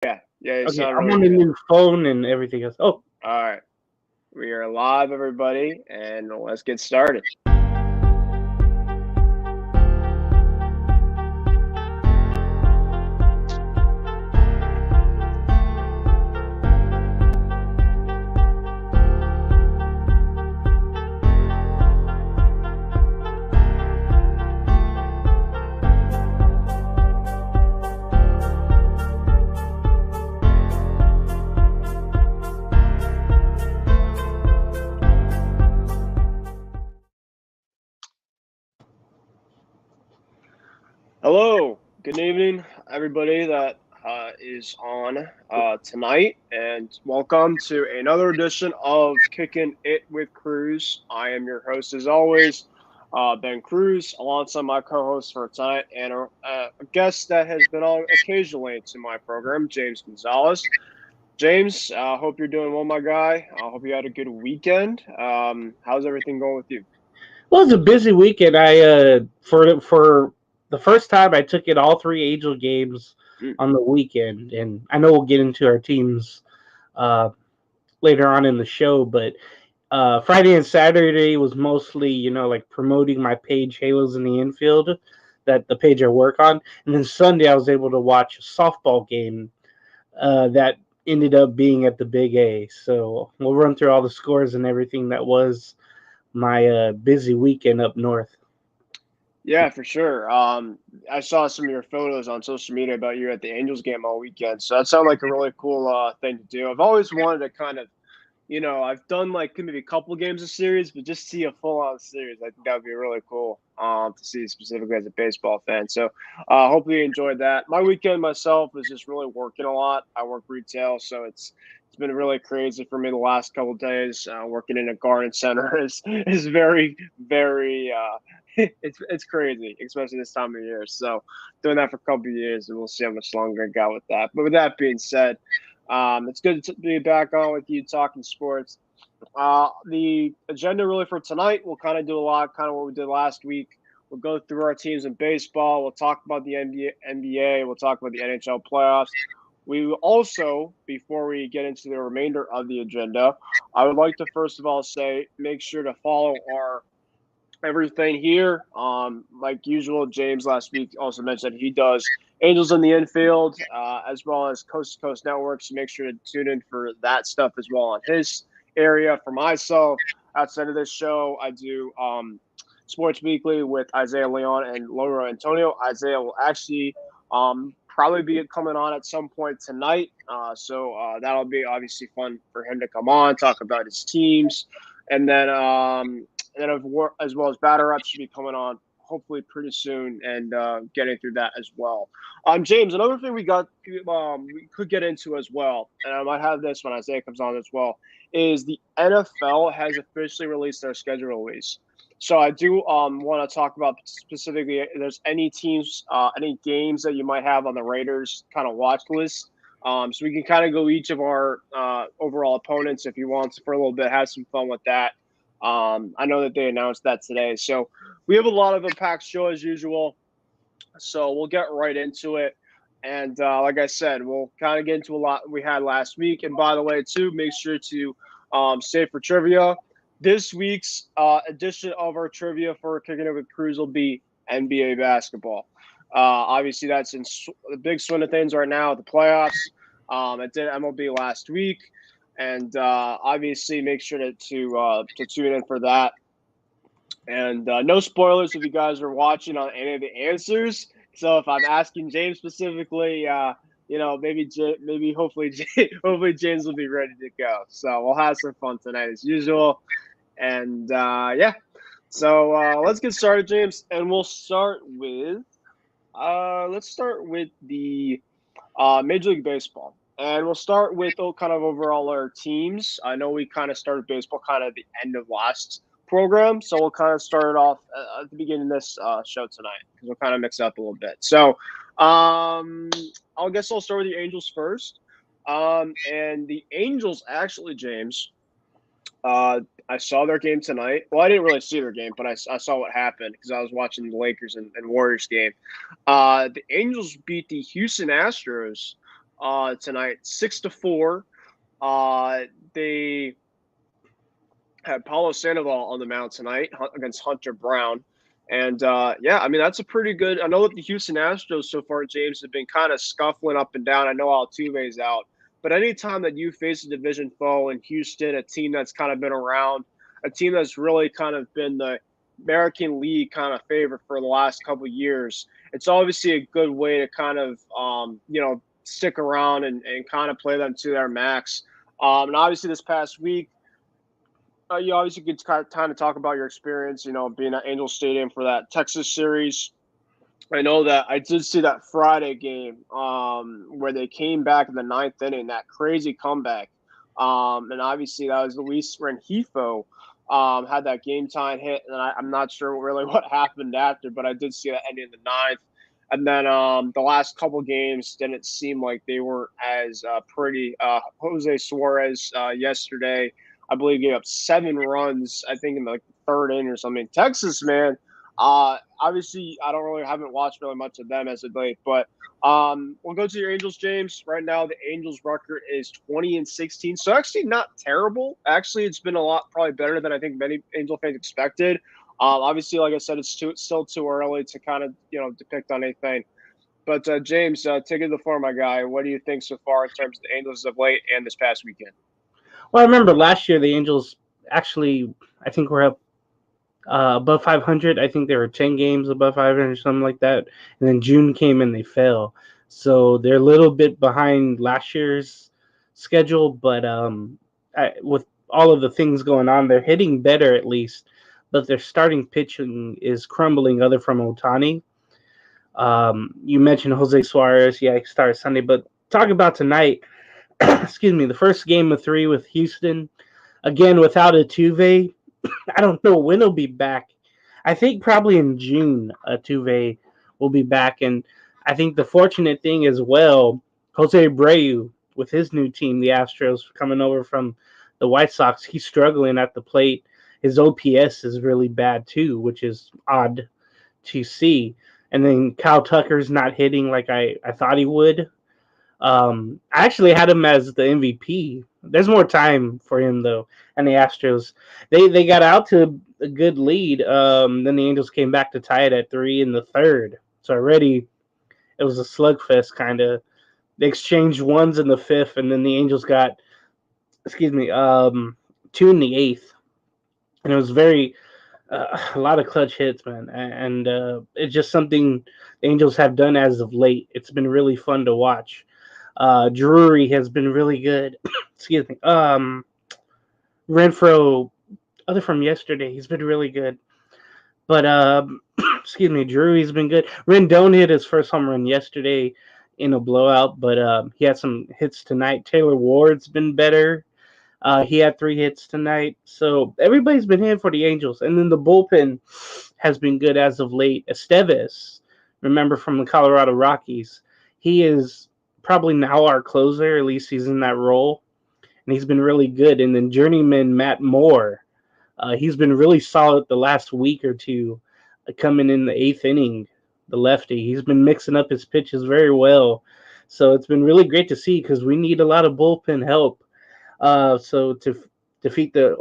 Yeah, you Okay, sound I'm really on a good. new phone and everything else. Oh, All right, we are live, everybody, and let's get started. Hello, good evening, everybody that is on tonight, and welcome to another edition of Kicking It with Kruse. I am your host, as always, Ben Kruse, alongside my co-host for tonight, and a guest that has been on occasionally to my program, James Gonzalez. James, hope you're doing well, my guy. I hope you had a good weekend. How's everything going with you? well, it's a busy weekend. For the first time, I took in all three Angel games Mm, on the weekend, and I know we'll get into our teams uh, later on in the show, but Friday and Saturday was mostly, like promoting my page Halos in the Infield, that the page I work on, and then Sunday I was able to watch a softball game that ended up being at the Big A. So we'll run through all the scores and everything that was my busy weekend up north. Yeah, for sure. I saw some of your photos on social media about you at the Angels game all weekend. So that sounded like a really cool thing to do. I've always wanted to kind of, I've done like maybe a couple games of series, but just see a full on series, I think that would be really cool to see specifically as a baseball fan. So hopefully you enjoyed that. My weekend myself was just really working a lot. I work retail, so it's been really crazy for me the last couple of days. Working in a garden center is very it's crazy, especially this time of year. So doing that for a couple of years, and we'll see how much longer I got with that. But with that being said, it's good to be back on with you talking sports. The agenda really for tonight, we'll kind of do a lot, kind of what we did last week. We'll go through our teams in baseball. We'll talk about the NBA. We'll talk about the NHL playoffs. We will also, before we get into the remainder of the agenda, I would like to first of all say make sure to follow our everything here. Like usual, James last week also mentioned he does Angels in the Infield as well as Coast to Coast Network. So make sure to tune in for that stuff as well on his area. For myself, outside of this show, I do Sports Weekly with Isaiah Leon and Laura Antonio. Isaiah will actually probably be coming on at some point tonight. So that'll be obviously fun for him to come on, talk about his teams. And then as well as batter up should be coming on hopefully pretty soon and getting through that as well. James, another thing we could get into as well, and I might have this when Isaiah comes on as well, is the NFL has officially released their schedule release. So I do want to talk about specifically if there's any teams, any games that you might have on the Raiders kind of watch list. So we can kind of go each of our overall opponents if you want for a little bit, have some fun with that. I know that they announced that today. So we have a lot of a packed show as usual. So we'll get right into it. And like I said, we'll kind of get into a lot we had last week. And by the way, too, make sure to save for trivia. This week's edition of our trivia for Kicking It with Cruz will be NBA basketball. Obviously, that's in the big swing of things right now, the playoffs. It did MLB last week, and obviously, make sure to tune in for that. And no spoilers if you guys are watching on any of the answers. So if I'm asking James specifically, maybe hopefully hopefully James will be ready to go. So we'll have some fun tonight as usual. And yeah, so let's get started, James, and we'll start with let's start with the Major League Baseball. And we'll start with kind of overall our teams. I know we kind of started baseball kind of at the end of last program, so we'll kind of start it off at the beginning of this show tonight because we'll kind of mix it up a little bit. So I guess I'll start with the Angels first. And the Angels actually, James, I saw their game tonight. Well, I didn't really see their game, but I saw what happened because I was watching the Lakers and Warriors game. The Angels beat the Houston Astros tonight, 6-4. They had Paulo Sandoval on the mound tonight against Hunter Brown. And yeah, I mean, that's a pretty good. I know that the Houston Astros so far, James, have been kind of scuffling up and down. I know Altuve's out, but anytime that you face a division foe in Houston, a team that's kind of been around, a team that's really kind of been the American League kind of favorite for the last couple of years, it's obviously a good way to kind of, stick around and kind of play them to their max. And obviously, this past week, you obviously could kind of talk about your experience, being at Angel Stadium for that Texas series. I know that I did see that Friday game where they came back in the ninth inning, that crazy comeback. And obviously that was Luis Rengifo had that game time hit, and I'm not sure really what happened after, but I did see that ending in the ninth. And then the last couple games didn't seem like they were as pretty. Jose Suarez yesterday, I believe, gave up 7 runs, I think, in the third inning or something. Texas, man, obviously, I haven't watched really much of them as of late, but we'll go to your Angels, James. Right now, the Angels' record is 20-16, so actually not terrible. Actually, it's been a lot probably better than I think many Angel fans expected. Obviously, like I said, it's still too early to kind of depict on anything. But James, take it to the floor, my guy. What do you think so far in terms of the Angels of late and this past weekend? Well, I remember last year the Angels actually, I think, were up above 500. I think there were 10 games above 500 or something like that. And then June came and they fell. So they're a little bit behind last year's schedule, but with all of the things going on, they're hitting better at least. But their starting pitching is crumbling, other from Otani. You mentioned Jose Suarez. Yeah, he started Sunday. But talk about tonight, excuse me, the first game of 3 with Houston. Again, without Altuve, I don't know when he'll be back. I think probably in June, Tuve will be back. And I think the fortunate thing as well, Jose Abreu with his new team, the Astros, coming over from the White Sox, he's struggling at the plate. His OPS is really bad too, which is odd to see. And then Kyle Tucker's not hitting like I thought he would. I actually had him as the MVP. There's more time for him though, and the Astros they got out to a good lead. Then the Angels came back to tie it at 3 in the third. So already it was a slugfest kind of. They exchanged ones in the fifth, and then the Angels got, excuse me, 2 in the eighth, and it was very a lot of clutch hits, man, and it's just something the Angels have done as of late. It's been really fun to watch. Drury has been really good. Excuse me. Renfro, other from yesterday, he's been really good. But excuse me, Drury's been good. Rendon hit his first home run yesterday in a blowout, but he had some hits tonight. Taylor Ward's been better. He had 3 hits tonight. So everybody's been hitting for the Angels. And then the bullpen has been good as of late. Estevez, remember from the Colorado Rockies, he is probably now our closer. At least he's in that role. And he's been really good. And then journeyman Matt Moore, he's been really solid the last week or two, coming in the 8th inning, the lefty. He's been mixing up his pitches very well. So it's been really great to see because we need a lot of bullpen help. So to defeat the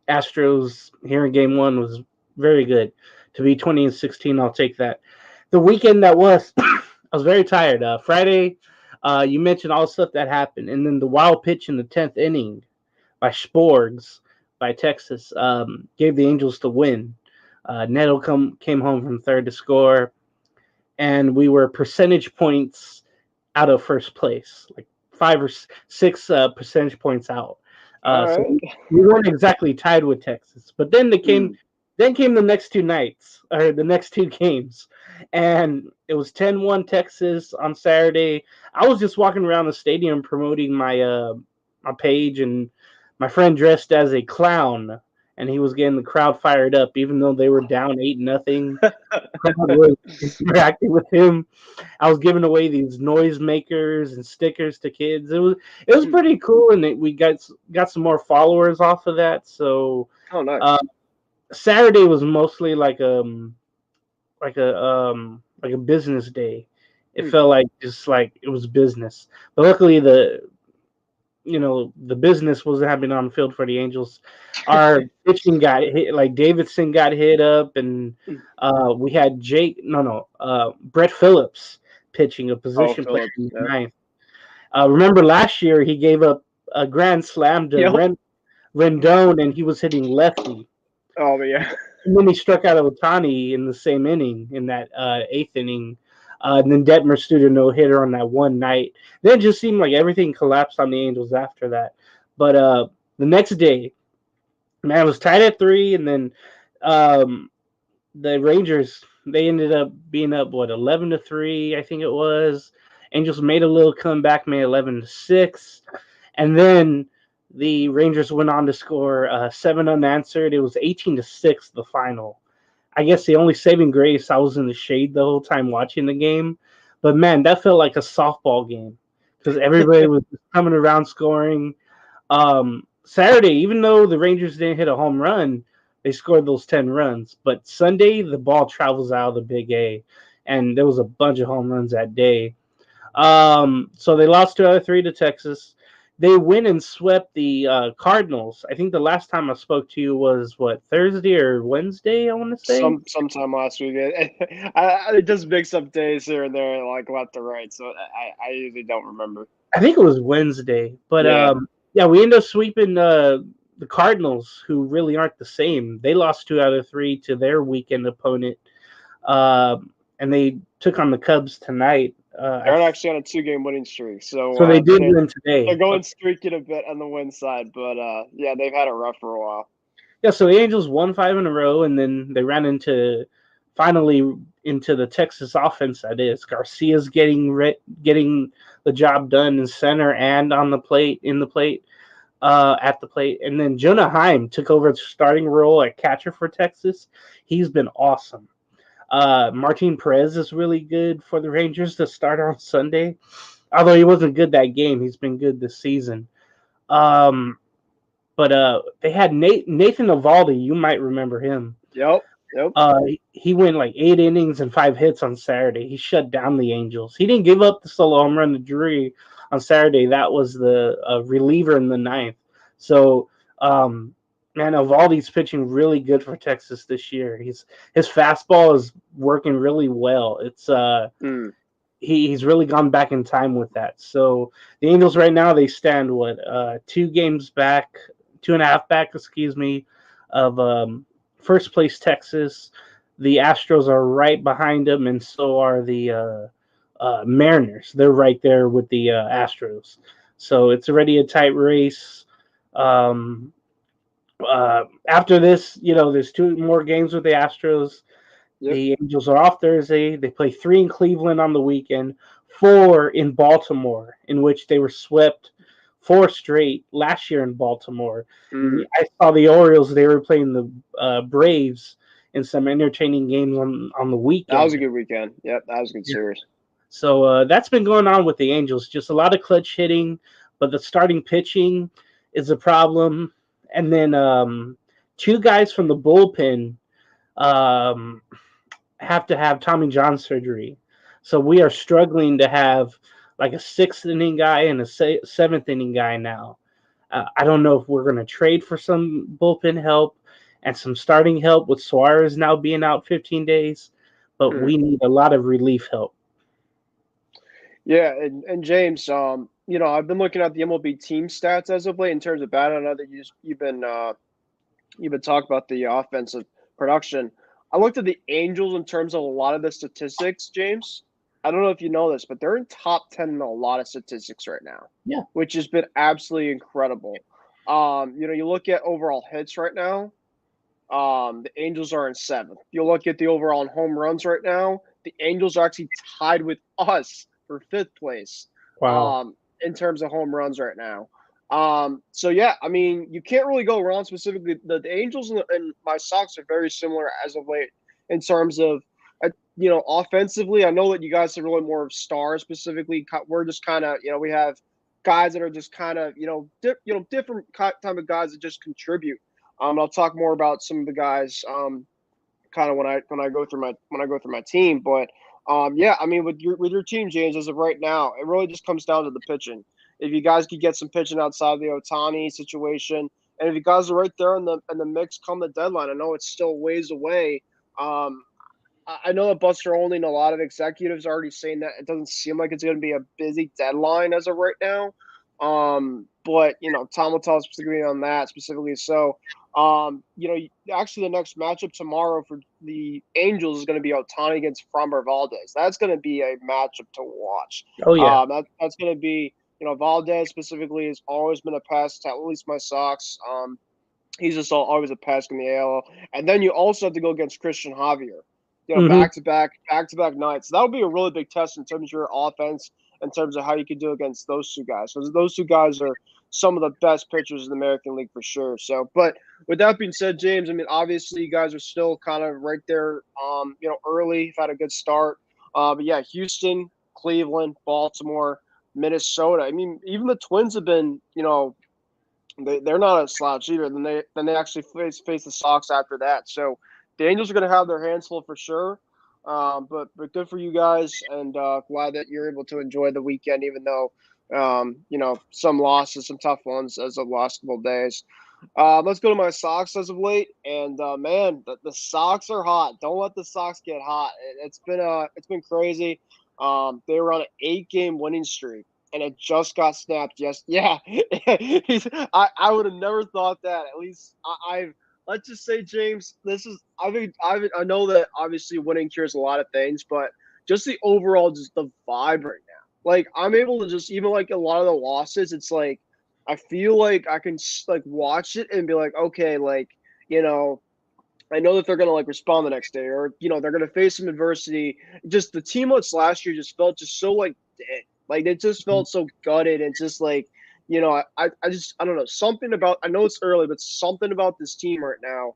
Astros here in Game 1 was very good. To be 20-16, I'll take that. The weekend that was, I was very tired. Friday, you mentioned all the stuff that happened, and then the wild pitch in the 10th inning by Sporgs by Texas gave the Angels the win. Neto came home from third to score, and we were percentage points out of first place, like 5 or 6 percentage points out. So we weren't exactly tied with Texas. But then came the next 2 nights, or the next 2 games, and it was 10-1 Texas on Saturday. I was just walking around the stadium promoting my my page, and my friend dressed as a clown, and he was getting the crowd fired up, even though they were down 8-0. I was interacting with him. I was giving away these noise makers and stickers to kids. It was pretty cool, and we got some more followers off of that. So, nice. Saturday was mostly like a business day, It felt like just like it was business. But luckily, the business wasn't happening on the field for the Angels. Our pitching got hit, like Davidson got hit up, and we had Brett Phillips pitching a Oh, position player Phillips. in the Yeah. ninth. Remember last year he gave up a grand slam to Yep. Rendon, and he was hitting lefty. Oh, yeah. And then he struck out Otani in the same inning, in that eighth inning. And then Detmer stood a no hitter on that one night. Then it just seemed like everything collapsed on the Angels after that. But the next day, man, it was tied at 3, and then the Rangers, they ended up being up 11-3, I think it was. Angels made a little comeback, made 11-6, and then the Rangers went on to score 7 unanswered. It was 18-6 the final. I guess the only saving grace, I was in the shade the whole time watching the game, but man, that felt like a softball game because everybody was coming around scoring. Saturday, even though the Rangers didn't hit a home run, they scored those 10 runs. But Sunday, the ball travels out of the Big A, and there was a bunch of home runs that day. So they lost 2 out of 3 to Texas. They went and swept the Cardinals. I think the last time I spoke to you was Thursday or Wednesday, I want to say. Sometime last week. It just mix up days here and there, like left to right. So I usually don't remember. I think it was Wednesday, but Yeah. yeah, we ended up sweeping the Cardinals, who really aren't the same. They lost 2 out of 3 to their weekend opponent, and they took on the Cubs tonight. They're actually on a 2-game winning streak, So they so did win today. they're going streaking a bit on the win side, but yeah, they've had it rough for a while. Yeah, so the Angels won 5 in a row, and then they ran finally into the Texas offense. That is, Garcia's getting the job done in center and on the plate, at the plate, and then Jonah Heim took over the starting role at catcher for Texas. He's been awesome. Martin Perez is really good for the Rangers to start on Sunday. Although he wasn't good that game, he's been good this season. But they had Nathan Eovaldi. You might remember him. Yep. He went like 8 innings and 5 hits on Saturday. He shut down the Angels. He didn't give up the solo home run to Drury on Saturday. That was the reliever in the ninth. So, man, Eovaldi's pitching really good for Texas this year. His fastball is working really well. It's he's really gone back in time with that. So the Angels right now, they stand 2 games back, 2.5 back, excuse me, of first place Texas. The Astros are right behind them, and so are the Mariners. They're right there with the Astros. So it's already a tight race. After this, there's 2 more games with the Astros. Yep. The Angels are off Thursday. They play 3 in Cleveland on the weekend, 4 in Baltimore, in which they were swept 4 straight last year in Baltimore. I saw the Orioles. They were playing the Braves in some entertaining games on the weekend. That was a good weekend. Yep, that was a good series. So that's been going on with the Angels. Just a lot of clutch hitting, but the starting pitching is a problem. And then 2 guys from the bullpen have to have Tommy John surgery. So we are struggling to have like a 6th inning guy and a 7th inning guy now. I don't know if we're going to trade for some bullpen help and some starting help with Suarez now being out 15 days, but we need a lot of relief help. Yeah, and James, I've been looking at the MLB team stats as of late in terms of batting. I know that you've been talking about the offensive production. I looked at the Angels in terms of a lot of the statistics, James. I don't know if you know this, but they're in top 10 in a lot of statistics right now. Yeah. Which has been absolutely incredible. You look at overall hits right now, the Angels are in 7th. You look at the overall home runs right now, the Angels are actually tied with us for 5th place. Wow. In terms of home runs right now. So yeah, I mean, you can't really go wrong. Specifically, the Angels and my Sox are very similar as of late in terms of, offensively. I know that you guys are really more of stars specifically. We're just kind of, we have guys that are just kind of, different type of guys that just contribute. I'll talk more about some of the guys, kind of when I go through my team, but Yeah, I mean, with your team, James, as of right now, it really just comes down to the pitching. If you guys could get some pitching outside the Otani situation, and if you guys are right there in the mix come the deadline, I know it's still ways away. Um, I know that Buster Olney and a lot of executives are already saying that it doesn't seem like it's going to be a busy deadline as of right now. But Tom will tell us specifically on that specifically. So, actually, the next matchup tomorrow for the Angels is going to be Otani against Framber Valdez. That's going to be a matchup to watch. Oh yeah. That's going to be Valdez specifically has always been a pest to at least my Sox. He's just always a pest in the AL. And then you also have to go against Christian Javier. Hmm. Back-to-back nights. So that would be a really big test in terms of your offense, in terms of how you could do against those two guys. Because those two guys are some of the best pitchers in the American League for sure. So, but with that being said, James, I mean, obviously you guys are still kind of right there, early. You've had a good start. But yeah, Houston, Cleveland, Baltimore, Minnesota. I mean, even the Twins have been, they're not a slouch either. Then they actually face the Sox after that. So the Angels are going to have their hands full for sure. But good for you guys, and glad that you're able to enjoy the weekend, even though some losses, some tough ones as of the last couple of days. Let's go to my Sox as of late, and man, the Sox are hot. Don't let the Sox get hot. It's been crazy. They were on an 8-game winning streak, and it just got snapped. Yeah. I would have never thought that. At least I've let's just say, James, this is I know that obviously winning cures a lot of things, but just the overall, just the vibe right now. Like I'm able to just even like a lot of the losses, it's like I feel like I can like watch it and be like, okay, like you know, I know that they're going to like respond the next day, or they're going to face some adversity. Just the team looks last year just felt just so like dead. Like it just felt so gutted, and just like I don't know, something about, I know it's early, but something about this team right now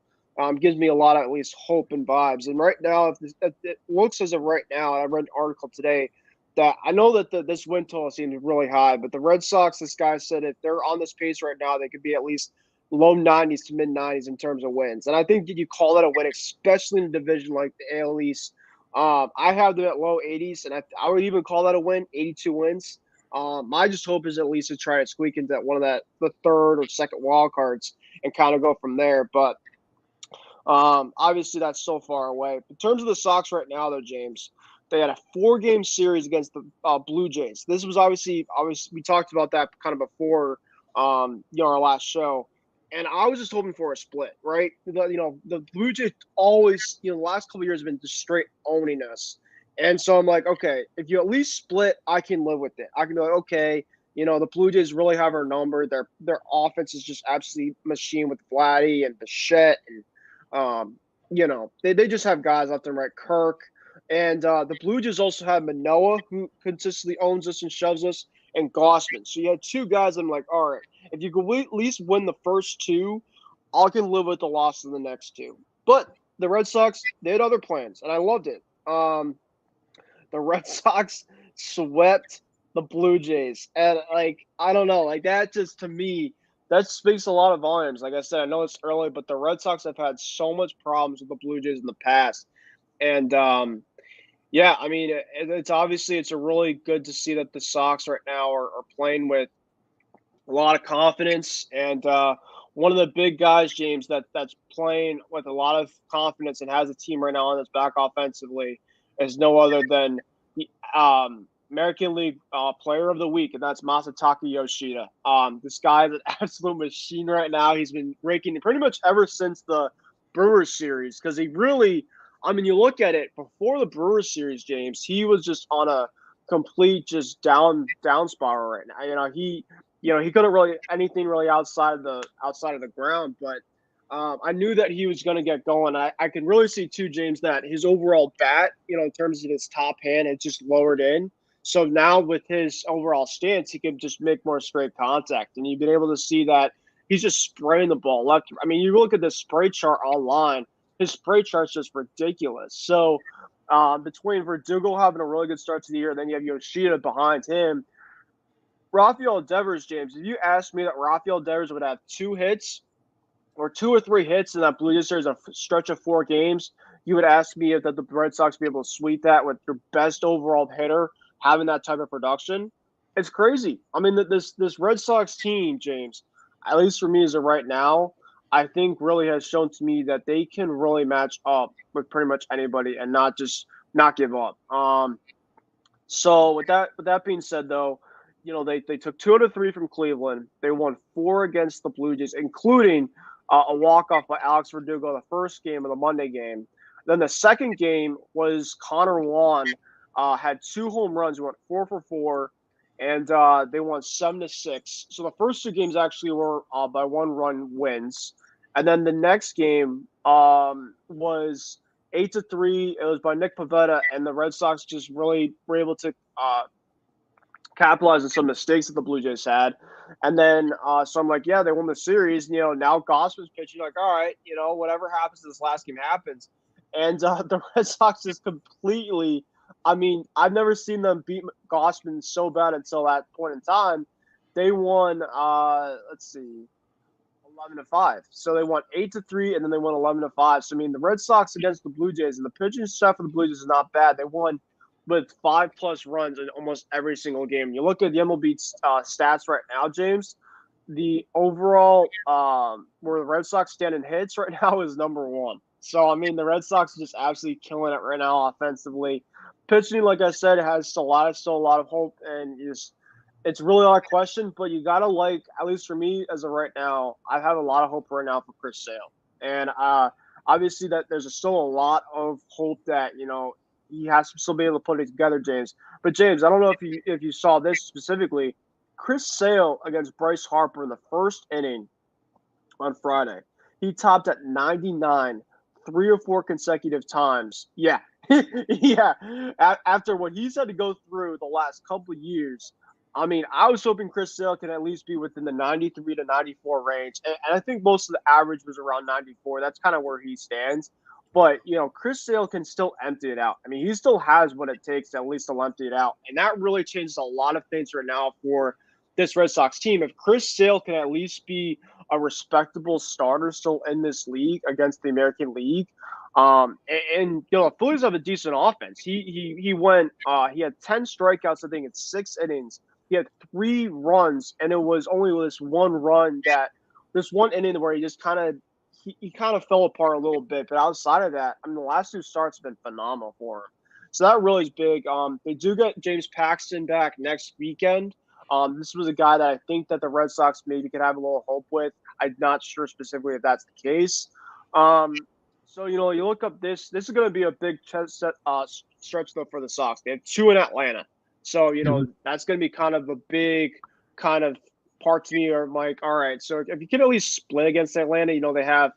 gives me a lot of at least hope and vibes. And right now, if it looks as of right now, I read an article today that I know that this win total seems really high, but the Red Sox, this guy said if they're on this pace right now, they could be at least low 90s to mid 90s in terms of wins. And I think that you call that a win, especially in a division like the AL East. I have them at low 80s, and I would even call that a win, 82 wins. My just hope is at least to try to squeak into one of the third or second wild cards and kind of go from there. But obviously that's so far away. In terms of the Sox right now, though, James, they had a 4-game series against the Blue Jays. This was obviously we talked about that kind of before our last show. And I was just hoping for a split, right? The Blue Jays always, the last couple of years have been just straight owning us. And so I'm like, okay, if you at least split, I can live with it. I can be like, okay, the Blue Jays really have our number. Their offense is just absolutely machine with Vladdy and Bichette, and they just have guys left and right. Kirk, and the Blue Jays also have Manoah, who consistently owns us and shoves us, and Gossman. So you had two guys. I'm like, all right, if you could at least win the first two, I can live with the loss of the next two. But the Red Sox, they had other plans, and I loved it. The Red Sox swept the Blue Jays, and like I don't know, like that just to me that speaks a lot of volumes. Like I said, I know it's early, but the Red Sox have had so much problems with the Blue Jays in the past, and yeah, I mean it's obviously it's a really good to see that the Sox right now are playing with a lot of confidence, and one of the big guys, James, that's playing with a lot of confidence and has a team right now on its back offensively is no other than the American League Player of the Week, and that's Masataka Yoshida. This guy is an absolute machine right now. He's been raking pretty much ever since the Brewers series, because he really, I mean, you look at it before the Brewers series, James, he was just on a complete just down spiral right now. He couldn't really anything really outside of the ground, but I knew that he was going to get going. I can really see too, James, that his overall bat, in terms of his top hand, it just lowered in. So now with his overall stance, he can just make more straight contact, and you've been able to see that he's just spraying the ball left. I mean, you look at the spray chart online; his spray chart's just ridiculous. So between Verdugo having a really good start to the year, and then you have Yoshida behind him. Rafael Devers, James, if you asked me that Rafael Devers would have 2 hits or 2 or 3 hits in that Blue Jays series, a stretch of 4 games, you would ask me if the Red Sox be able to sweep that with your best overall hitter having that type of production. It's crazy. I mean, this Red Sox team, James, at least for me as of right now, I think really has shown to me that they can really match up with pretty much anybody and not give up. So with that being said, though, they took 2 out of 3 from Cleveland. They won 4 against the Blue Jays, including a walk off by Alex Verdugo the first game of the Monday game. Then the second game was Connor Juan had 2 home runs. He went 4 for 4, and they won 7-6. So the first 2 games actually were by 1-run wins, and then the next game was 8-3. It was by Nick Pivetta, and the Red Sox just really were able to capitalize on some mistakes that the Blue Jays had. And then, so I'm like, yeah, they won the series. Now Gausman's pitching, like, all right, whatever happens this last game happens. And the Red Sox just completely, I mean, I've never seen them beat Gausman so bad until that point in time. They won, let's see, 11-5. So they won 8-3, and then they won 11-5. So I mean, the Red Sox against the Blue Jays, and the pitching staff for the Blue Jays is not bad. They won with 5+ runs in almost every single game. You look at the MLB stats right now, James. The overall where the Red Sox stand in hits right now is number 1. So I mean, the Red Sox are just absolutely killing it right now offensively. Pitching, like I said, has still a lot of hope, and it's really not a question, but you gotta like, at least for me as of right now, I have a lot of hope right now for Chris Sale, and obviously that there's still a lot of hope that he has to still be able to put it together, James. But James, I don't know if you saw this specifically, Chris Sale against Bryce Harper in the first inning on Friday, he topped at 99 3 or 4 consecutive times. Yeah, yeah. After what he's had to go through the last couple of years. I mean, I was hoping Chris Sale can at least be within the 93 to 94 range. And I think most of the average was around 94. That's kind of where he stands. But, Chris Sale can still empty it out. I mean, he still has what it takes to at least to empty it out. And that really changes a lot of things right now for this Red Sox team. If Chris Sale can at least be a respectable starter still in this league against the American League, the Phillies have a decent offense. He went he had 10 strikeouts, I think, in 6 innings. He had 3 runs, and it was only this one inning where he just kind of fell apart a little bit. But outside of that, I mean, the last 2 starts have been phenomenal for him. So that really is big. They do get James Paxton back next weekend. This was a guy that I think that the Red Sox maybe could have a little hope with. I'm not sure specifically if that's the case. So, you look up this. This is going to be a big stretch, though, for the Sox. They have 2 in Atlanta. So, that's going to be kind of a big kind of part to me. Or I'm like, all right, so if you can at least split against Atlanta, they have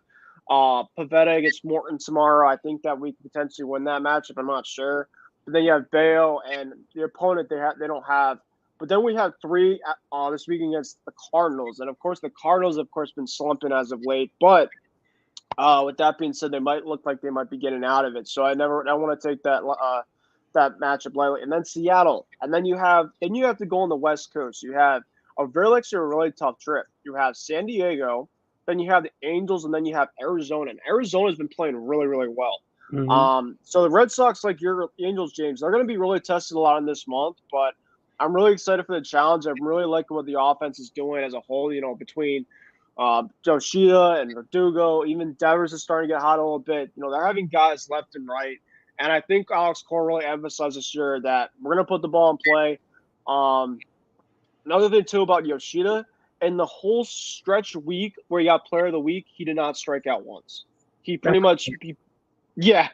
Pivetta against Morton tomorrow. I think that we could potentially win that matchup. I'm not sure. But then you have Bale, and the opponent they don't have. But then we have 3 this week against the Cardinals. And, of course, the Cardinals, of course, been slumping as of late. But with that being said, they might look like they might be getting out of it. So I want to take that matchup lightly. And then Seattle, and then you have to go on the West Coast. You have a really tough trip. You have San Diego, then you have the Angels, and then you have Arizona. And Arizona's been playing really, really well. Mm-hmm. So the Red Sox, like your Angels, James, they're going to be really tested a lot in this month. But I'm really excited for the challenge. I'm really liking what the offense is doing as a whole. Between Yoshida and Verdugo, even Devers is starting to get hot a little bit. They're having guys left and right. And I think Alex Cora really emphasized this year that we're going to put the ball in play. Another thing, too, about Yoshida, in the whole stretch week where he got player of the week, he did not strike out once. He pretty much yeah.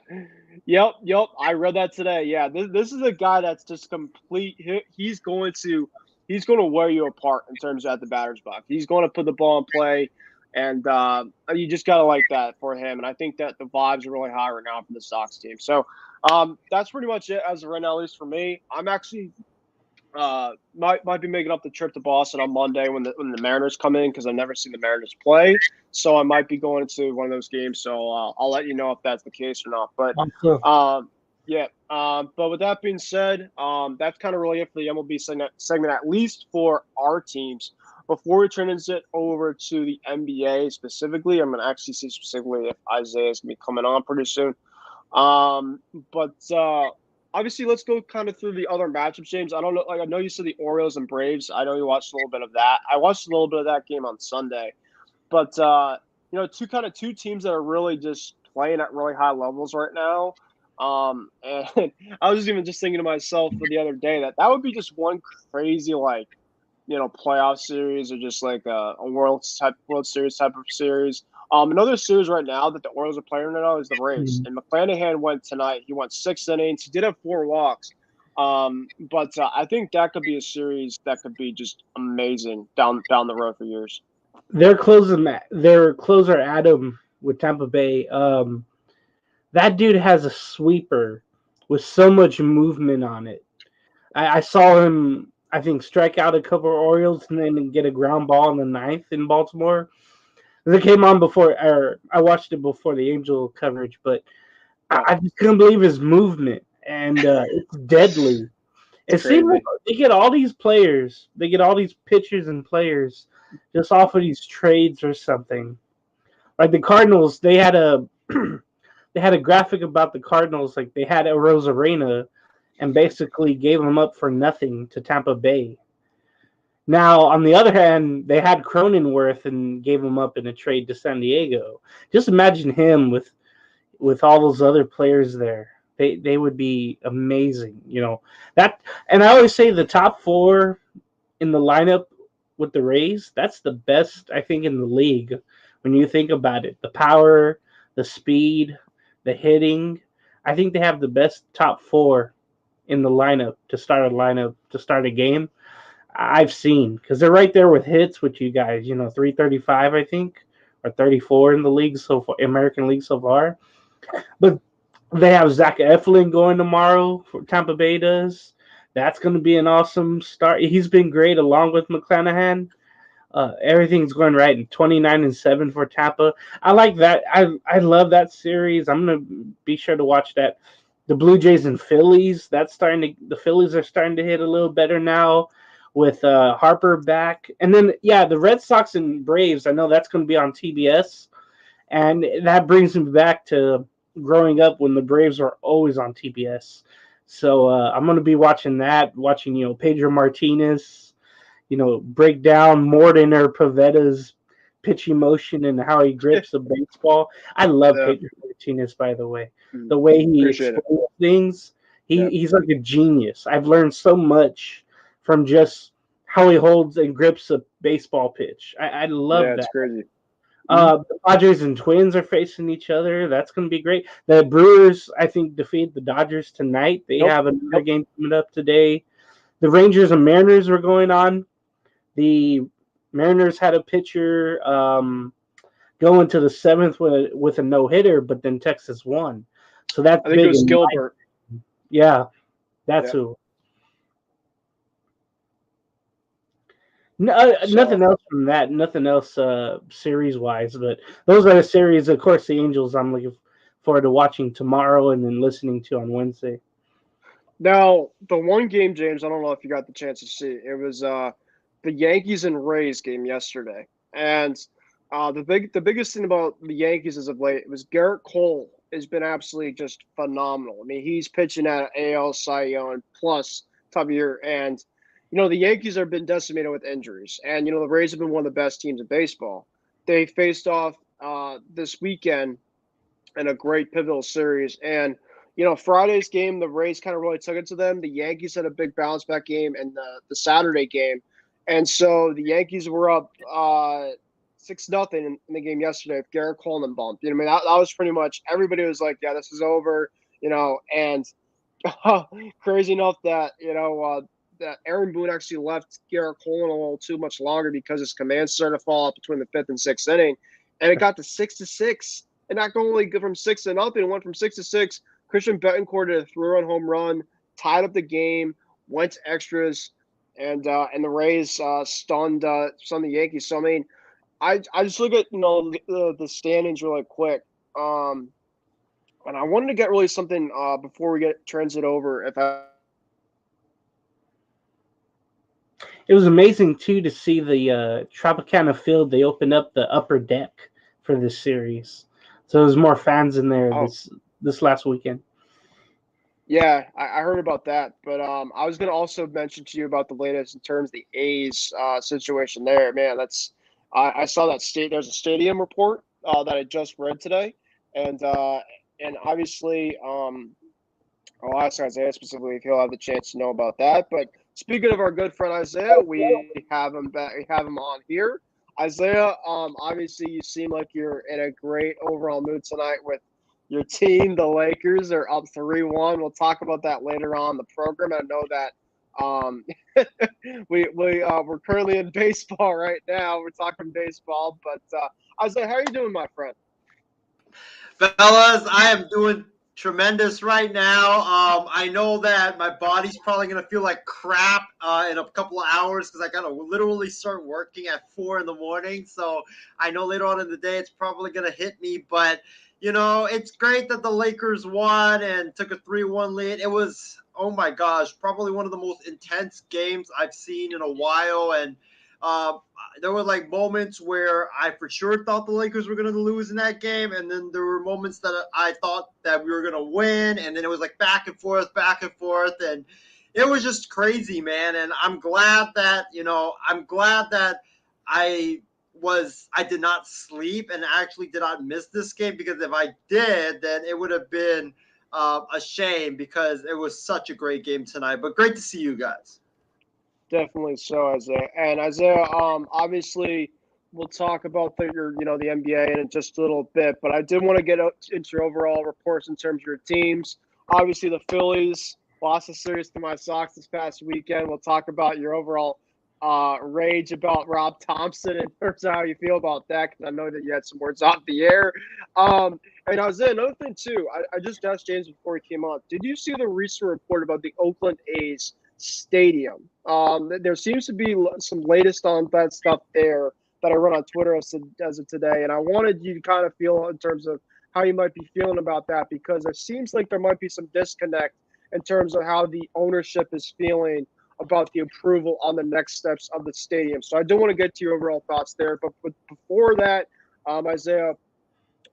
Yep. I read that today. Yeah, this is a guy that's just complete. He's going to wear you apart in terms of at the batter's box. He's going to put the ball in play, and you just got to like that for him. And I think that the vibes are really high right now for the Sox team. So that's pretty much it as of right now, at least for me. I'm actually might be making up the trip to Boston on Monday when the Mariners come in, because I've never seen the Mariners play. So I might be going to one of those games. So I'll let you know if that's the case or not. But yeah. But with that being said, that's kind of really it for the MLB segment, at least for our teams. Before we turn it over to the NBA specifically, I'm going to actually see specifically if Isaiah is going to be coming on pretty soon. Um, but obviously, let's go kind of through the other matchups, James. I don't know, like I know you said the Orioles and Braves. I know you watched a little bit of that. I watched a little bit of that game on Sunday. But two teams that are really just playing at really high levels right now. And I was even just thinking to myself for the other day that would be just one crazy playoff series or just like a World Series type of series. Another series right now that the Orioles are playing right now is the Rays. Mhm. And McClanahan went tonight. He went 6 innings. He did have 4 walks. But I think that could be a series that could be just amazing down the road for years. Their closer Adam with Tampa Bay. That dude has a sweeper with so much movement on it. I saw him, I think, strike out a couple of Orioles and then get a ground ball in the ninth in Baltimore. It came on before, or I watched it before the Angel coverage, but Yeah, I just couldn't believe his movement, and it's deadly. it's It seems like crazy. they get all these players, they get all these pitchers and players just off of these trades or something. Like the Cardinals, they had a they had a graphic about the Cardinals, like they had a Rosarena and basically gave him up for nothing to Tampa Bay. Now, on the other hand, they had Cronenworth and gave him up in a trade to San Diego. Just imagine him with all those other players there. They would be amazing, that. And I always say the top four in the lineup with the Rays, that's the best I think in the league. When you think about it, the power, the speed, the hitting, I think they have the best top four in the lineup to start a game I've seen, because they're right there with hits with you guys. 335 I think, or 34 in the league so far, American League so far. But they have Zach Eflin going tomorrow for Tampa Bay does. That's going to be an awesome start. He's been great along with McClanahan. Everything's going right. And 29-7 for Tampa. I like that. I love that series. I'm gonna be sure to watch that. The Blue Jays and Phillies. The Phillies are starting to hit a little better now with Harper back. And then the Red Sox and Braves. I know that's going to be on TBS, and that brings me back to growing up when the Braves were always on TBS. So I'm going to be watching that. Watching Pedro Martinez break down Morton or Pavetta's pitch emotion and how he grips the baseball. I love Yeah, Pedro Martinez, by the way. mm, The way he appreciate it. explains things, Yeah, he's like a genius. I've learned so much from just how he holds and grips a baseball pitch. I yeah, love it's that. crazy. Hmm. The Padres and Twins are facing each other. That's going to be great. The Brewers, I think, defeat the Dodgers tonight. They Yep, have another yep. game coming up today. The Rangers and Mariners were going on. The Mariners had a pitcher go into the seventh with a no hitter, but then Texas won. So that's I think it big. was Gilbert. Yeah, that's Yeah. who. No, So nothing else from that. Nothing else series wise, but those are the series. Of course, the Angels. I'm looking forward to watching tomorrow and then listening to on Wednesday. now the one game, James, I don't know if you got the chance to see. It was the Yankees and Rays game yesterday, and the biggest thing about the Yankees as of late was Garrett Cole has been absolutely just phenomenal. I mean, he's pitching at AL Cy Young plus top of year, and the Yankees have been decimated with injuries, and the Rays have been one of the best teams in baseball. They faced off this weekend in a great pivotal series. And Friday's game, the Rays kind of really took it to them. The Yankees had a big bounce back game in the Saturday game, and so the Yankees were up 6-0 in the game yesterday with Garrett Coleman bumped. I mean that was pretty much everybody was like, yeah, this is over. And crazy enough that that Aaron Boone actually left Garrett Coleman a little too much longer because his command started to fall off between the fifth and sixth inning, and it got to 6-6. And not only go from 6-0, it went from 6-6. Christian Betancourt did a three-run home run, tied up the game, went to extras, and the Rays stunned the Yankees. So I mean, I just look at the standings really quick. And I wanted to get really something before we get transit over. If I It was amazing too to see the Tropicana Field. They opened up the upper deck for this series, so there's more fans in there. oh This this last weekend. Yeah, I heard about that, but I was going to also mention to you about the latest in terms of the A's situation there. Man, I saw that there's a stadium report that I just read today, and obviously I'll ask Isaiah specifically if he'll have the chance to know about that. But speaking of our good friend Isaiah, we have him back. We have him on here. Isaiah, obviously you seem like you're in a great overall mood tonight with your team, the Lakers. Are up 3-1. We'll talk about that later on in the program. I know that we're currently in baseball right now. We're talking baseball, but Isaiah, how are you doing, my friend? Fellas, I am doing tremendous right now. I know that my body's probably going to feel like crap in a couple of hours because I got to literally start working at 4 in the morning. So I know later on in the day it's probably going to hit me. But, it's great that the Lakers won and took a 3-1 lead. It was, oh my gosh, probably one of the most intense games I've seen in a while. And there were like moments where I for sure thought the Lakers were going to lose in that game, and then there were moments that I thought that we were going to win, and then it was like back and forth, and it was just crazy, man. And I'm glad that I did not sleep and actually did not miss this game, because if I did, then it would have been a shame, because it was such a great game tonight. But great to see you guys. Definitely so, Isaiah. And Isaiah, obviously, we'll talk about the NBA in just a little bit, but I did want to get into your overall reports in terms of your teams. Obviously, the Phillies lost a series to my Sox this past weekend. We'll talk about your overall rage about Rob Thompson in terms of how you feel about that, because I know that you had some words off the air. And Isaiah, another thing too, I just asked James before he came on. Did you see the recent report about the Oakland A's stadium? There seems to be some latest on that stuff there that I read on Twitter as of today, and I wanted you to kind of feel in terms of how you might be feeling about that, because it seems like there might be some disconnect in terms of how the ownership is feeling about the approval on the next steps of the stadium. So I do want to get to your overall thoughts there, but before that, Isaiah,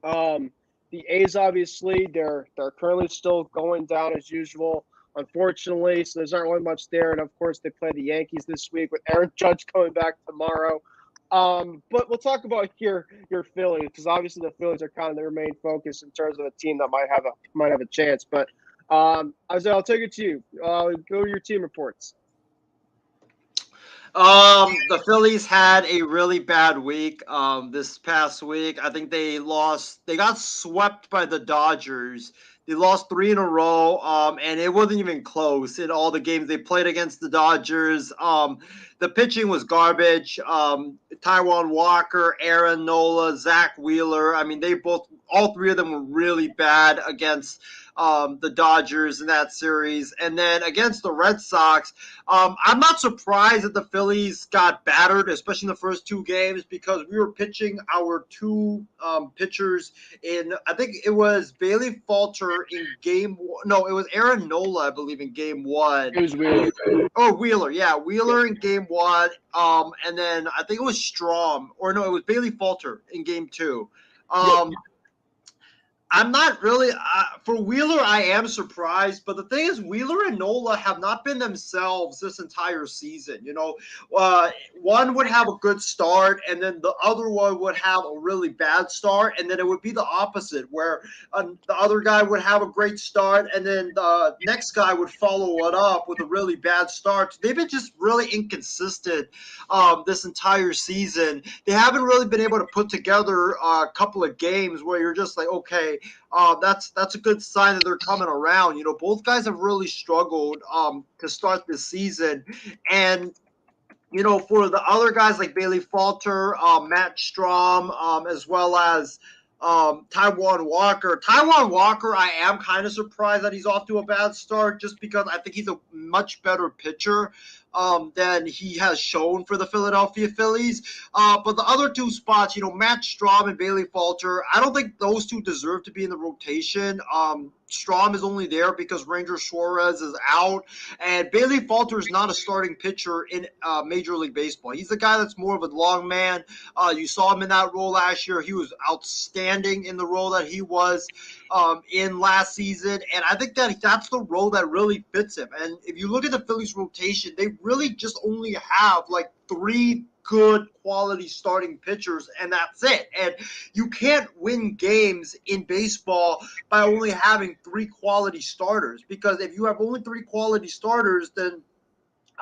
the A's obviously they're currently still going down as usual, unfortunately. So there's not really much there, and of course they play the Yankees this week with Aaron Judge coming back tomorrow. But we'll talk about your Phillies, because obviously the Phillies are kind of their main focus in terms of a team that might have a chance. But Isaiah, I'll take it to you. Go to your team reports. The Phillies had a really bad week this past week. I think they got swept by the Dodgers. They lost 3 in a row, and it wasn't even close in all the games they played against the Dodgers. The pitching was garbage. Taijuan Walker, Aaron Nola, Zach Wheeler. I mean, all 3 of them were really bad against the Dodgers in that series. And then against the Red Sox, I'm not surprised that the Phillies got battered, especially in the first 2 games, because we were pitching our 2 pitchers in, I think it was Bailey Falter in game 1. No, it was Aaron Nola, I believe, in game 1. It was Wheeler. Oh, Wheeler. Yeah, Wheeler in game 1. And then I think it was Strom, or no, it was Bailey Falter in game 2. I'm not really for Wheeler. I am surprised, but the thing is, Wheeler and Nola have not been themselves this entire season. One would have a good start, and then the other one would have a really bad start, and then it would be the opposite, where the other guy would have a great start, and then the next guy would follow it up with a really bad start. They've been just really inconsistent this entire season. They haven't really been able to put together a couple of games where you're just like, okay. That's a good sign that they're coming around. Both guys have really struggled to start this season. And, for the other guys like Bailey Falter, Matt Strom, as well as Taijuan Walker. Taijuan Walker, I am kind of surprised that he's off to a bad start, just because I think he's a much better pitcher. than he has shown for the Philadelphia Phillies. But the other two spots, Matt Strahm and Bailey Falter, I don't think those two deserve to be in the rotation. Strahm is only there because Ranger Suarez is out, and Bailey Falter is not a starting pitcher in Major League Baseball. He's the guy that's more of a long man. You saw him in that role last year. He was outstanding in the role that he was in last season, and I think that that's the role that really fits him. And if you look at the Phillies rotation, they really just only have like 3 good quality starting pitchers, and that's it. And you can't win games in baseball by only having 3 quality starters, because if you have only 3 quality starters, then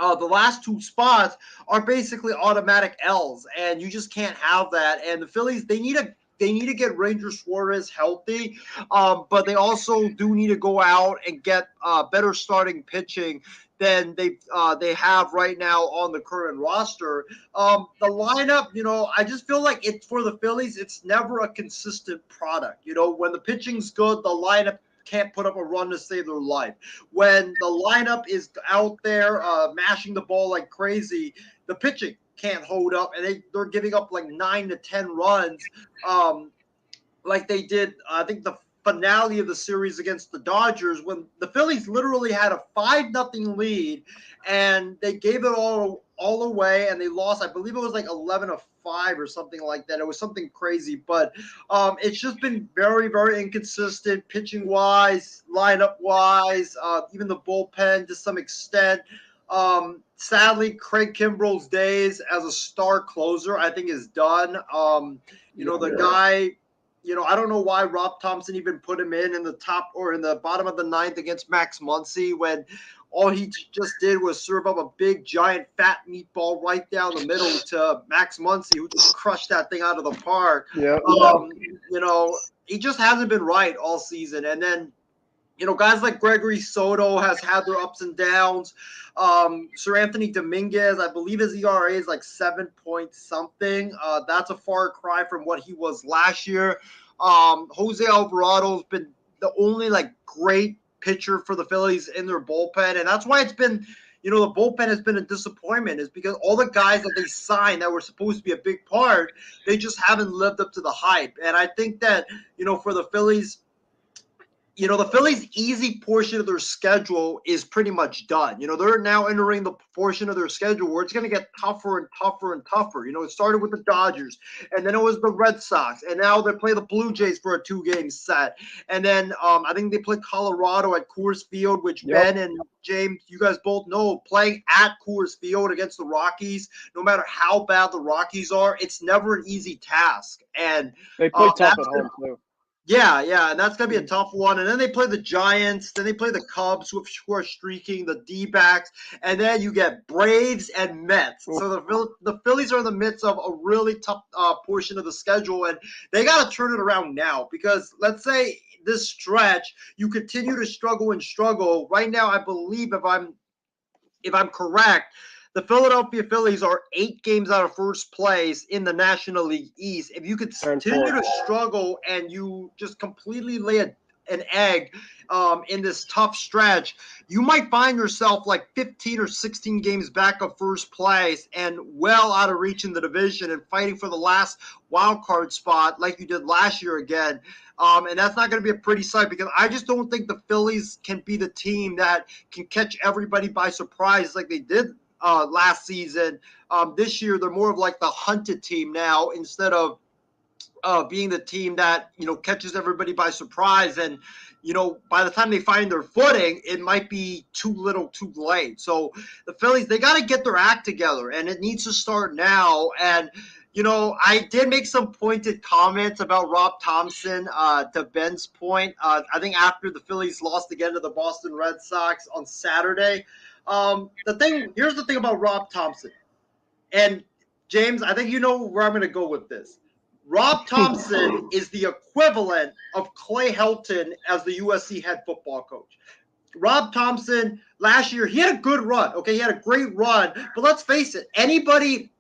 the last 2 spots are basically automatic L's, and you just can't have that. And the Phillies, they need to get Ranger Suarez healthy, but they also do need to go out and get better starting pitching than they have right now on the current roster. The lineup, I just feel like it's for the Phillies, it's never a consistent product. When the pitching's good, the lineup can't put up a run to save their life. When the lineup is out there mashing the ball like crazy, the pitching can't hold up, and they're giving up like 9 to 10 runs, like they did, I think, the finale of the series against the Dodgers, when the Phillies literally had a 5-0 lead, and they gave it all away, and they lost. I believe it was like 11-5 or something like that. It was something crazy, but it's just been very, very inconsistent, pitching wise, lineup wise, even the bullpen to some extent. Sadly, Craig Kimbrell's days as a star closer, I think, is done. The guy, I don't know why Rob Thompson even put him in the top or in the bottom of the 9th against Max Muncy, when all he just did was serve up a big, giant, fat meatball right down the middle to Max Muncy, who just crushed that thing out of the park. Yeah. He just hasn't been right all season. And then, guys like Gregory Soto has had their ups and downs. Sir Anthony Dominguez, I believe his ERA is like 7 point something. That's a far cry from what he was last year. Jose Alvarado's been the only great pitcher for the Phillies in their bullpen, and that's why it's been, the bullpen has been a disappointment, is because all the guys that they signed that were supposed to be a big part, they just haven't lived up to the hype. And I think that, for the Phillies, the Phillies' easy portion of their schedule is pretty much done. They're now entering the portion of their schedule where it's going to get tougher and tougher and tougher. It started with the Dodgers, and then it was the Red Sox, and now they play the Blue Jays for a 2-game set. And then I think they play Colorado at Coors Field, which Ben and James, you guys both know, playing at Coors Field against the Rockies, no matter how bad the Rockies are, it's never an easy task. And they play tough at home, too. Yeah, and that's going to be a tough one. And then they play the Giants, then they play the Cubs, who are streaking, the D-backs, and then you get Braves and Mets. So the Phillies are in the midst of a really tough portion of the schedule, and they got to turn it around now, because let's say this stretch, you continue to struggle. Right now, I believe, if I'm correct, the Philadelphia Phillies are 8 games out of first place in the National League East. If you continue to struggle and you just completely lay an egg in this tough stretch, you might find yourself like 15 or 16 games back of first place and well out of reach in the division and fighting for the last wild card spot like you did last year again. And that's not going to be a pretty sight, because I just don't think the Phillies can be the team that can catch everybody by surprise like they did last season. This year, they're more of like the hunted team now, instead of being the team that, catches everybody by surprise. And, by the time they find their footing, it might be too little too late. So the Phillies, they got to get their act together, and it needs to start now. And, I did make some pointed comments about Rob Thompson to Ben's point. I think after the Phillies lost again to the Boston Red Sox on Saturday. Here's the thing about Rob Thompson. And James, I think you know where I'm going to go with this. Rob Thompson is the equivalent of Clay Helton as the USC head football coach. Rob Thompson, last year, he had a good run. Okay, he had a great run. But let's face it, anybody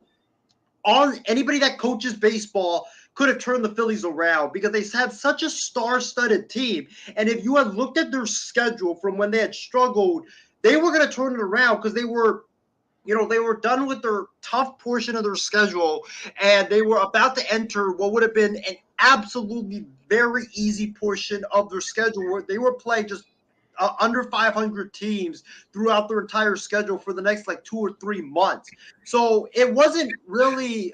that coaches baseball could have turned the Phillies around, because they had such a star-studded team. And if you had looked at their schedule from when they had struggled, they were going to turn it around, because they were they were done with their tough portion of their schedule, and they were about to enter what would have been an absolutely very easy portion of their schedule, where they were playing just under 500 teams throughout their entire schedule for the next like 2 or 3 months. So it wasn't really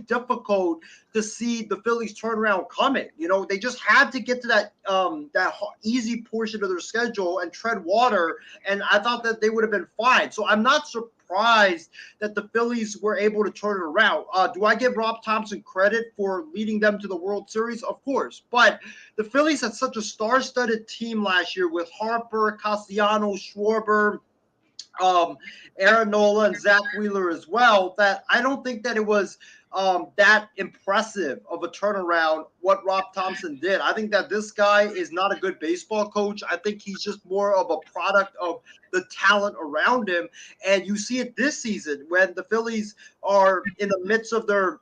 difficult to see the Phillies turnaround coming. They just had to get to that easy portion of their schedule and tread water, and I thought that they would have been fine. So I'm not surprised that the Phillies were able to turn it around. Do I give Rob Thompson credit for leading them to the World Series? Of course, but the Phillies had such a star-studded team last year with Harper, Castellanos, Schwarber, Aaron Nola, and Zach Wheeler as well, that I don't think that it was that impressive of a turnaround what Rob Thompson did. I think that this guy is not a good baseball coach. I think he's just more of a product of the talent around him. And you see it this season when the Phillies are in the midst of their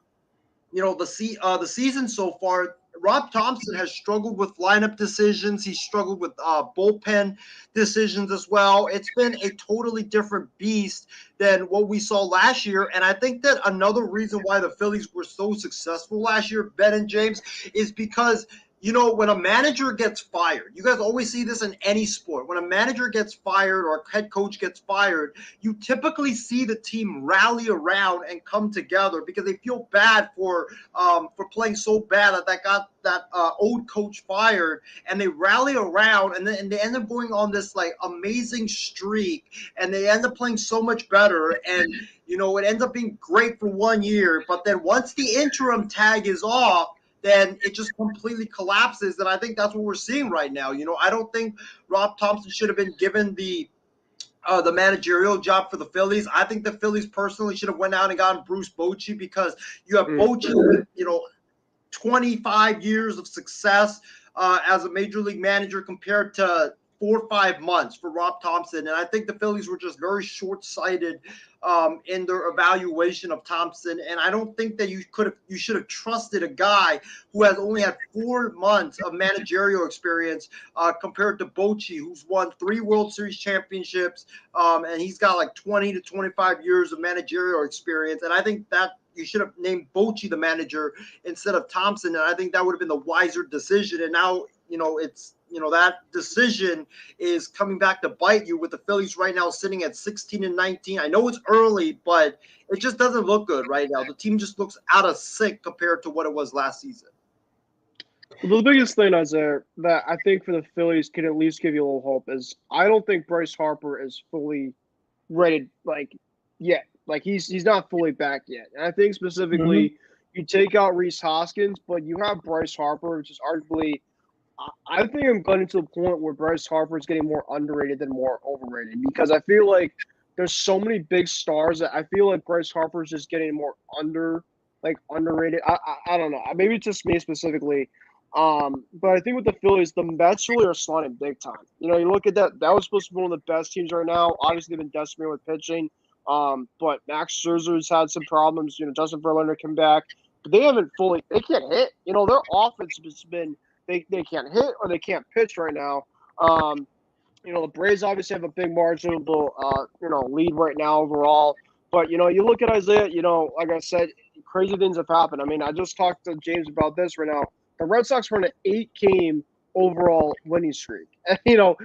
the season so far. Rob Thompson has struggled with lineup decisions. He's struggled with bullpen decisions as well. It's been a totally different beast than what we saw last year. And I think that another reason why the Phillies were so successful last year, Ben and James, is because when a manager gets fired, you guys always see this in any sport. When a manager gets fired or a head coach gets fired, you typically see the team rally around and come together because they feel bad for playing so bad that got that old coach fired, and they rally around and they end up going on this like amazing streak, and they end up playing so much better, and it ends up being great for 1 year, but then once the interim tag is off, then it just completely collapses. And I think that's what we're seeing right now. I don't think Rob Thompson should have been given the managerial job for the Phillies. I think the Phillies personally should have went out and gotten Bruce Bochy, because you have Bochy with 25 years of success as a major league manager compared to 4 or 5 months for Rob Thompson. And I think the Phillies were just very short-sighted in their evaluation of Thompson. And I don't think that you should have trusted a guy who has only had 4 months of managerial experience compared to Bochy, who's won 3 World Series championships, and he's got like 20 to 25 years of managerial experience. And I think that you should have named Bochy the manager instead of Thompson, and I think that would have been the wiser decision. And now, it's that decision is coming back to bite you, with the Phillies right now sitting at 16-19. I know it's early, but it just doesn't look good right now. The team just looks out of sync compared to what it was last season. Well, the biggest thing, Isaiah, that I think for the Phillies can at least give you a little hope is I don't think Bryce Harper is fully ready, yet. Like he's not fully back yet. And I think specifically you take out Rhys Hoskins, but you have Bryce Harper, which is arguably I think I'm getting to the point where Bryce Harper is getting more underrated than more overrated, because I feel like there's so many big stars that I feel like Bryce Harper is just getting more underrated. I don't know. Maybe it's just me specifically. But I think with the Phillies, the Mets really are sliding big time. You look at that. That was supposed to be one of the best teams right now. Obviously, they've been decimated with pitching. But Max Scherzer's had some problems. Justin Verlander came back, but they haven't fully. They can't hit. Their offense has been. They can't hit or they can't pitch right now. The Braves obviously have a big marginal, lead right now overall. But you look at Isaiah. Like I said, crazy things have happened. I mean, I just talked to James about this right now. The Red Sox were on an 8-game overall winning streak. And,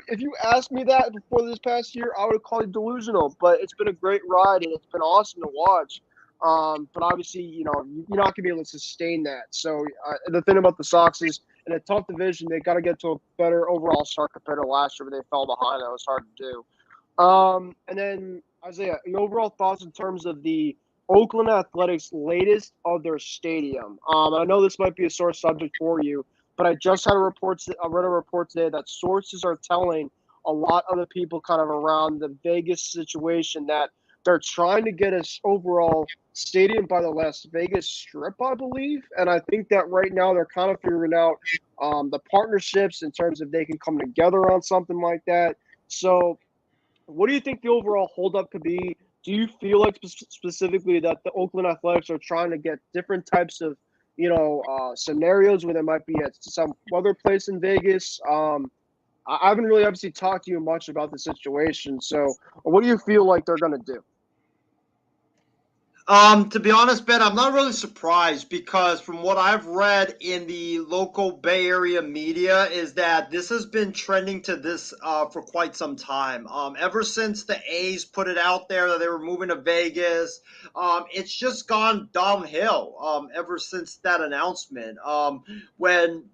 if you asked me that before this past year, I would have called it delusional. But it's been a great ride, and it's been awesome to watch. But obviously, you're not going to be able to sustain that. So the thing about the Sox is, in a tough division, they got to get to a better overall start compared to last year, but they fell behind. That was hard to do. And then, Isaiah, your overall thoughts in terms of the Oakland Athletics' latest of their stadium. I know this might be a sore subject for you, but I just had I read a report today that sources are telling a lot of the people kind of around the Vegas situation that they're trying to get us overall stadium by the Las Vegas Strip, I believe. And I think that right now they're kind of figuring out the partnerships in terms of they can come together on something like that. So what do you think the overall holdup could be? Do you feel like specifically that the Oakland Athletics are trying to get different types of, scenarios where they might be at some other place in Vegas? I haven't really obviously talked to you much about the situation. So, what do you feel like they're going to do? To be honest, Ben, I'm not really surprised because from what I've read in the local Bay Area media is that this has been trending to this for quite some time. Ever since the A's put it out there that they were moving to Vegas, it's just gone downhill ever since that announcement. When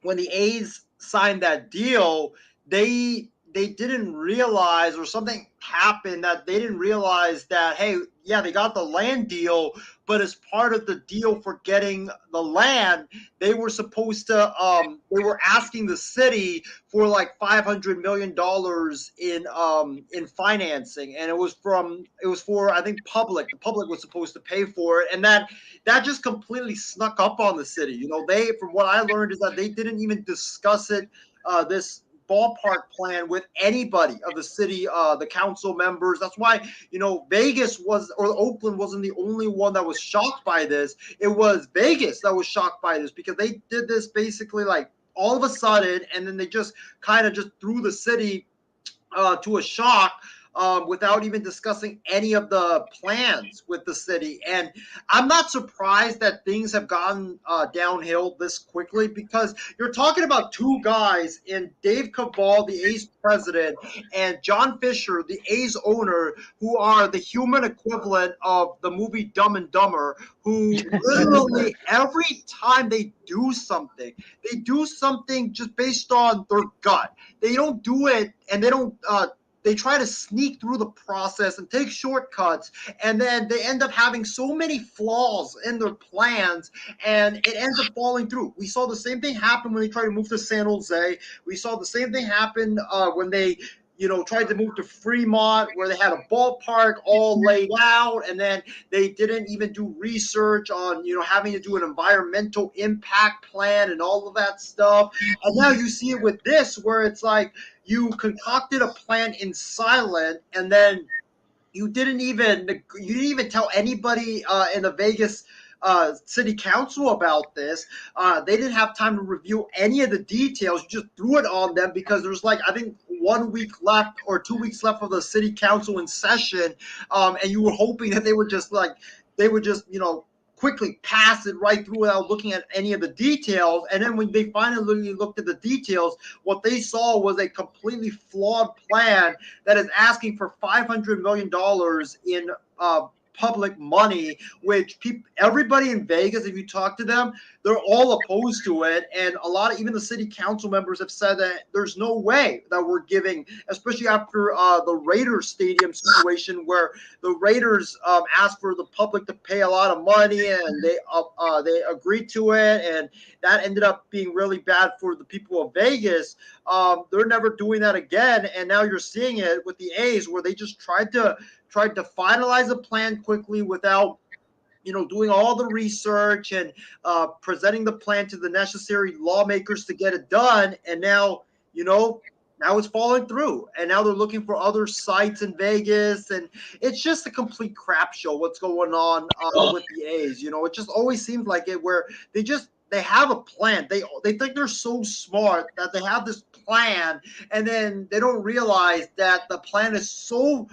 the A's signed that deal, they didn't realize, or something happened that they didn't realize that, hey, yeah, they got the land deal, but as part of the deal for getting the land, they were supposed to they were asking the city for like $500 million in financing, and it was for, I think, the public was supposed to pay for it, and that just completely snuck up on the city. They, from what I learned, is that they didn't even discuss it, this ballpark plan, with anybody of the city, the council members. That's why, Vegas or Oakland wasn't the only one that was shocked by this. It was Vegas that was shocked by this because they did this basically like all of a sudden, and then they just kind of just threw the city to a shock, without even discussing any of the plans with the city. And I'm not surprised that things have gone downhill this quickly, because you're talking about two guys in Dave Cavall, the A's president, and John Fisher, the A's owner, who are the human equivalent of the movie Dumb and Dumber, who literally every time they do something just based on their gut. They don't do it, and they try to sneak through the process and take shortcuts, and then they end up having so many flaws in their plans, and it ends up falling through. We saw the same thing happen when they tried to move to San Jose. We saw the same thing happen when they tried to move to Fremont, where they had a ballpark all laid out, and then they didn't even do research on, having to do an environmental impact plan and all of that stuff. And now you see it with this, where it's like you concocted a plan in silent, and then you didn't even tell anybody in the Vegas city council about this. They didn't have time to review any of the details. You just threw it on them because there's like, I think, 1 week left or 2 weeks left of the city council in session, and you were hoping that they would just quickly pass it right through without looking at any of the details. And then when they finally looked at the details, what they saw was a completely flawed plan that is asking for $500 million in public money, which everybody in Vegas, if you talk to them, they're all opposed to it. And even the city council members have said that there's no way that we're giving, especially after the Raiders stadium situation, where the Raiders asked for the public to pay a lot of money, and they agreed to it, and that ended up being really bad for the people of Vegas. They're never doing that again, and now you're seeing it with the A's, where they just tried to finalize a plan quickly without doing all the research and presenting the plan to the necessary lawmakers to get it done. And now it's falling through, and now they're looking for other sites in Vegas, and it's just a complete crap show what's going on with the A's. It just always seems like it, where they have a plan. They think they're so smart that they have this plan, and then they don't realize that the plan is so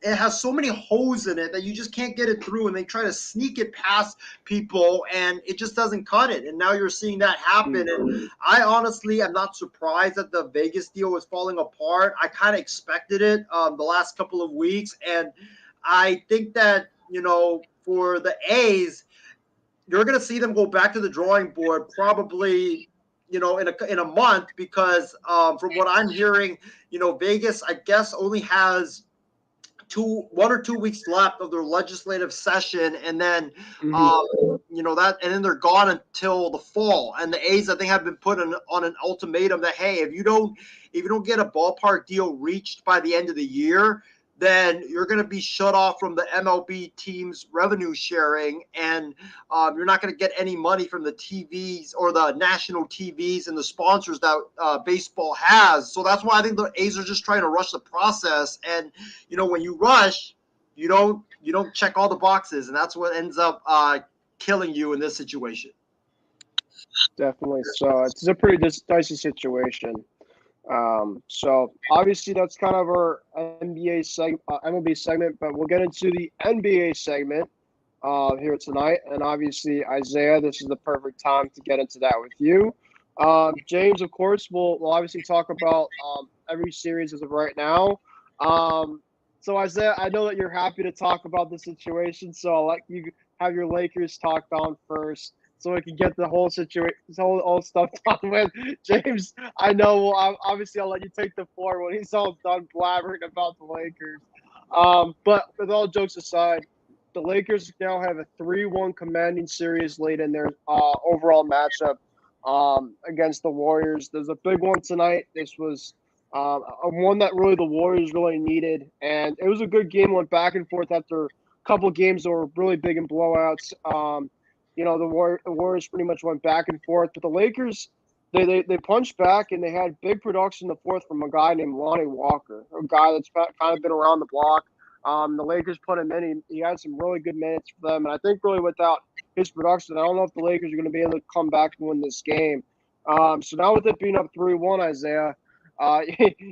it has so many holes in it that you just can't get it through, and they try to sneak it past people, and it just doesn't cut it. And now you're seeing that happen. And I honestly am not surprised that the Vegas deal is falling apart. I kind of expected it the last couple of weeks, and I think that for the A's, you're going to see them go back to the drawing board probably in a month, because from what I'm hearing, Vegas, I guess, only has 1 or 2 weeks left of their legislative session, and then and then they're gone until the fall. And the A's, I think, have been put on an ultimatum that, hey, if you don't get a ballpark deal reached by the end of the year, then you're going to be shut off from the MLB team's revenue sharing, and you're not going to get any money from the TVs or the national TVs and the sponsors that baseball has. So that's why I think the A's are just trying to rush the process. And when you rush, you don't check all the boxes, and that's what ends up killing you in this situation. Definitely. So it's a pretty dicey situation. So obviously that's kind of our MLB segment, but we'll get into the NBA segment here tonight. And obviously, Isaiah, this is the perfect time to get into that with you. James, of course, we'll obviously talk about every series as of right now. So Isaiah, I know that you're happy to talk about the situation, so I'll let you have your Lakers talked on first, so we can get the whole situation, whole stuff done with. James, I know. Well, obviously, I'll let you take the floor when he's all done blabbering about the Lakers. But with all jokes aside, the Lakers now have a 3-1 commanding series late in their overall matchup against the Warriors. There's a big one tonight. This was a one that really the Warriors really needed, and it was a good game. Went back and forth after a couple of games that were really big in blowouts. The Warriors pretty much went back and forth, but the Lakers they punched back and they had big production in the fourth from a guy named Lonnie Walker, a guy that's kind of been around the block. The Lakers put him in. He had some really good minutes for them, and I think really without his production, I don't know if the Lakers are going to be able to come back and win this game. So now with it being up 3-1, Isaiah,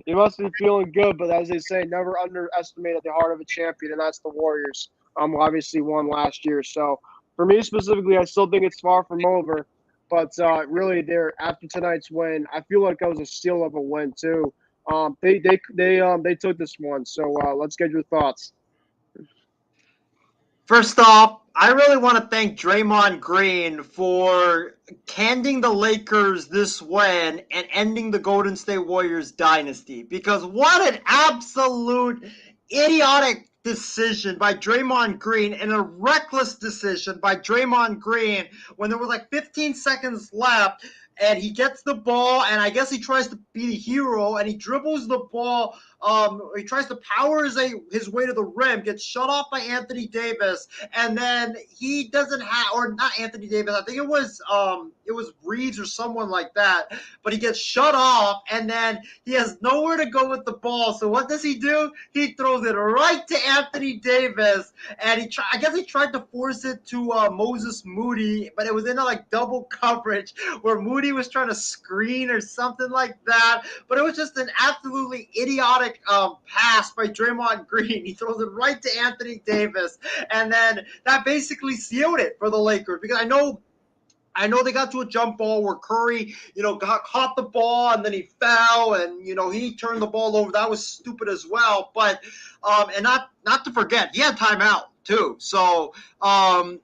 you must be feeling good. But as they say, never underestimate the heart of a champion, and that's the Warriors. Obviously won last year. So for me specifically, I still think it's far from over. But really, there after tonight's win, I feel like that was a steal of a win too. They took this one. So let's get your thoughts. First off, I really want to thank Draymond Green for handing the Lakers this win and ending the Golden State Warriors dynasty. Because what an absolute idiotic decision by Draymond Green and a reckless decision by Draymond Green when there was like 15 seconds left and he gets the ball and I guess he tries to be the hero and he dribbles the ball. He tries to power his way to the rim, gets shut off by Anthony Davis, and then he doesn't have, or not Anthony Davis, I think it was Reeves or someone like that, but he gets shut off, and then he has nowhere to go with the ball. So what does he do? He throws it right to Anthony Davis, and I guess he tried to force it to Moses Moody, but it was in like double coverage where Moody was trying to screen or something like that. But it was just an absolutely idiotic pass by Draymond Green. He throws it right to Anthony Davis, and then that basically sealed it for the Lakers because I know they got to a jump ball where Curry, caught the ball and then he fell and, he turned the ball over. That was stupid as well. But, and not to forget, he had timeout too. So, that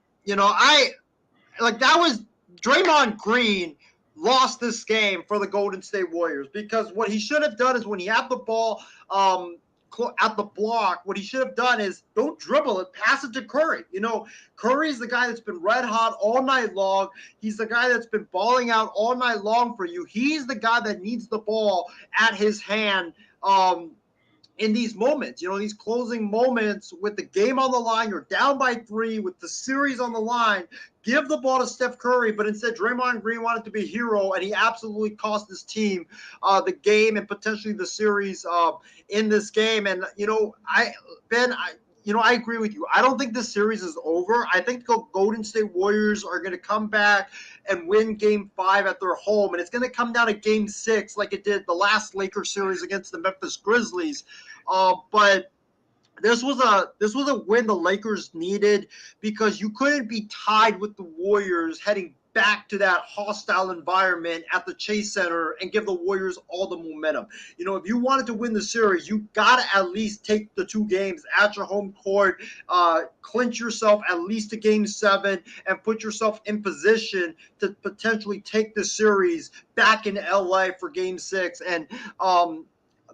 was Draymond Green lost this game for the Golden State Warriors because what he should have done is when he had the ball at the block, what he should have done is don't dribble it, pass it to Curry. Curry's the guy that's been red hot all night long. He's the guy that's been balling out all night long for you. He's the guy that needs the ball at his hand in these moments, these closing moments with the game on the line. You're down by 3 with the series on the line. Give the ball to Steph Curry, but instead Draymond Green wanted to be a hero, and he absolutely cost his team the game and potentially the series in this game. And, I agree with you. I don't think this series is over. I think the Golden State Warriors are going to come back and win Game 5 at their home, and it's going to come down to Game 6 like it did the last Lakers series against the Memphis Grizzlies. But this was a win the Lakers needed because you couldn't be tied with the Warriors heading back to that hostile environment at the Chase Center and give the Warriors all the momentum. If you wanted to win the series, you got to at least take the 2 games at your home court, clinch yourself at least to Game 7, and put yourself in position to potentially take the series back in LA for Game 6. And,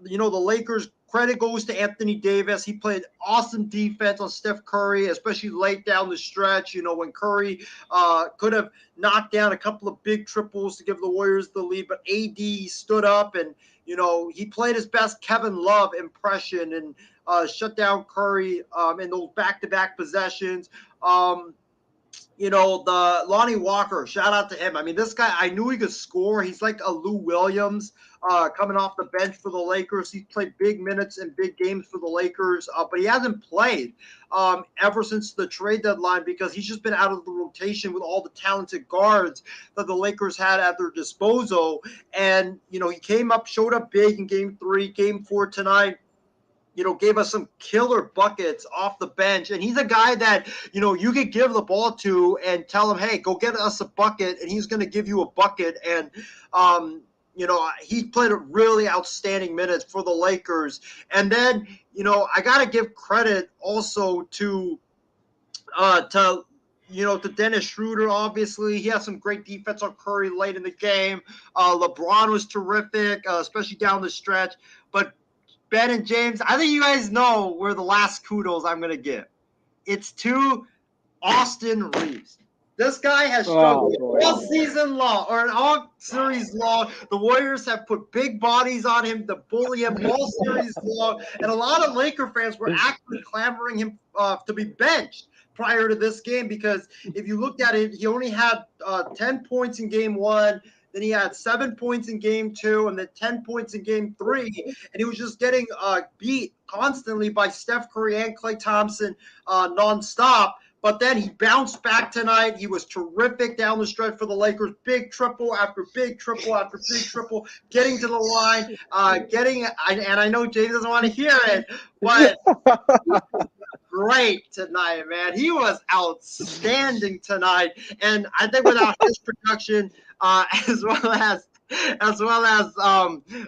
the Lakers, credit goes to Anthony Davis. He played awesome defense on Steph Curry, especially late down the stretch, when Curry could have knocked down a couple of big triples to give the Warriors the lead. But AD stood up and, he played his best Kevin Love impression and shut down Curry in those back-to-back possessions. the Lonnie Walker, shout out to him. I mean, this guy, I knew he could score. He's like a Lou Williams coming off the bench for the Lakers. He's played big minutes and big games for the Lakers, but he hasn't played ever since the trade deadline because he's just been out of the rotation with all the talented guards that the Lakers had at their disposal. And, he came up, showed up big in game 3, game 4 tonight. Gave us some killer buckets off the bench. And he's a guy that, you could give the ball to and tell him, hey, go get us a bucket, and he's going to give you a bucket. And, he played a really outstanding minutes for the Lakers. And then, I got to give credit also to Dennis Schroeder, obviously. He had some great defense on Curry late in the game. LeBron was terrific, especially down the stretch. But Ben and James, I think you guys know where the last kudos I'm going to give. It's to Austin Reeves. This guy has struggled all season long, or all series long. The Warriors have put big bodies on him to bully him all series long. And a lot of Laker fans were actually clamoring him to be benched prior to this game because if you looked at it, he only had 10 points in game 1. Then he had 7 points in game 2 and then 10 points in game 3. And he was just getting beat constantly by Steph Curry and Klay Thompson nonstop. But then he bounced back tonight. He was terrific down the stretch for the Lakers. Big triple after big triple after big triple, getting to the line, and I know Jay doesn't want to hear it, but great tonight, man. He was outstanding tonight. And I think without his production, as well as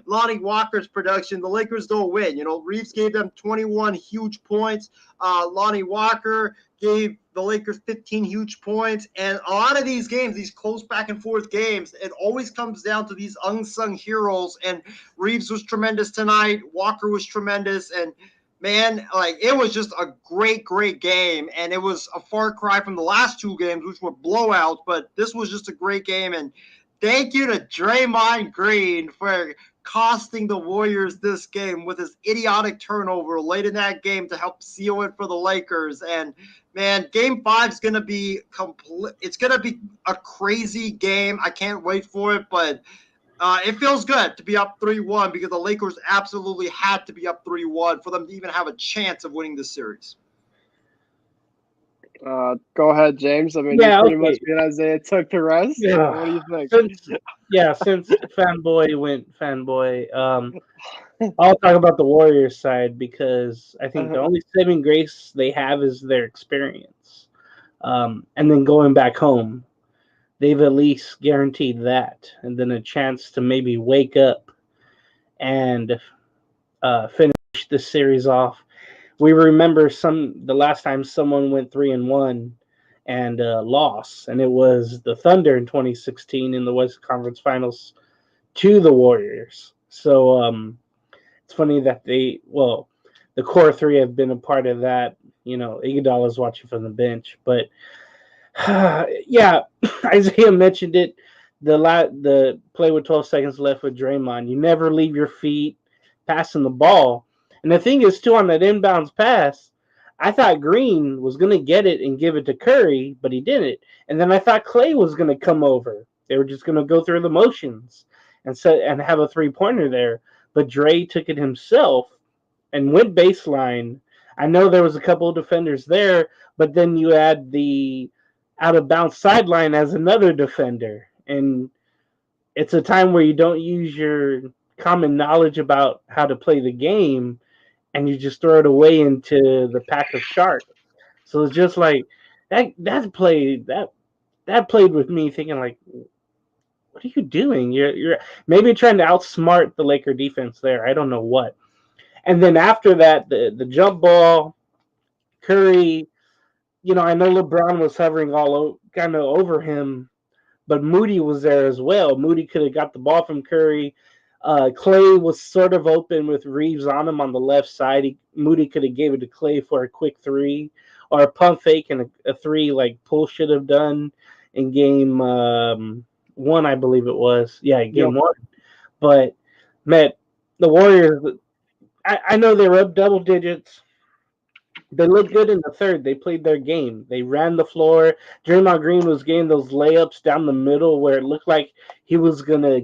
Lonnie Walker's production, the Lakers don't win. Reeves gave them 21 huge points. Lonnie Walker gave the Lakers 15 huge points. And a lot of these games, these close back and forth games, it always comes down to these unsung heroes. And Reeves was tremendous tonight. Walker was tremendous. And man, it was just a great, great game. And it was a far cry from the last 2 games, which were blowouts. But this was just a great game. And thank you to Draymond Green for costing the Warriors this game with his idiotic turnover late in that game to help seal it for the Lakers. And man, game 5 is going to be it's going to be a crazy game. I can't wait for it, but it feels good to be up 3-1 because the Lakers absolutely had to be up 3-1 for them to even have a chance of winning this series. Go ahead, James. I mean, you pretty much beat Isaiah took the rest. Yeah. What do you think? Since fanboy went fanboy, I'll talk about the Warriors side because I think the only saving grace they have is their experience. And then going back home, they've at least guaranteed that. And then a chance to maybe wake up and finish the series off. We remember the last time someone went 3-1 and lost, and it was the Thunder in 2016 in the West Conference Finals to the Warriors. So it's funny that the core 3 have been a part of that. Iguodala is watching from the bench, but yeah, Isaiah mentioned it. The play with 12 seconds left with Draymond. You never leave your feet passing the ball. And the thing is, too, on that inbounds pass, I thought Green was going to get it and give it to Curry, but he didn't. And then I thought Klay was going to come over. They were just going to go through the motions and have a 3-pointer there. But Dre took it himself and went baseline. I know there was a couple of defenders there, but then you add the out-of-bounds sideline as another defender. And it's a time where you don't use your common knowledge about how to play the game, and you just throw it away into the pack of sharks. So it's just like that played with me thinking like, what are you doing? You're maybe trying to outsmart the Laker defense there. I don't know what. And then after that, the jump ball, Curry, I know LeBron was hovering kind of over him, but Moody was there as well. Moody could have got the ball from Curry. Klay was sort of open with Reeves on him on the left side. Moody could have gave it to Klay for a quick 3 or a pump fake and a 3 like Poole should have done in game 1, I believe it was. Yeah, game 1. But, man, the Warriors, I know they were up double digits. They looked good in the third. They played their game. They ran the floor. Draymond Green was getting those layups down the middle where it looked like he was gonna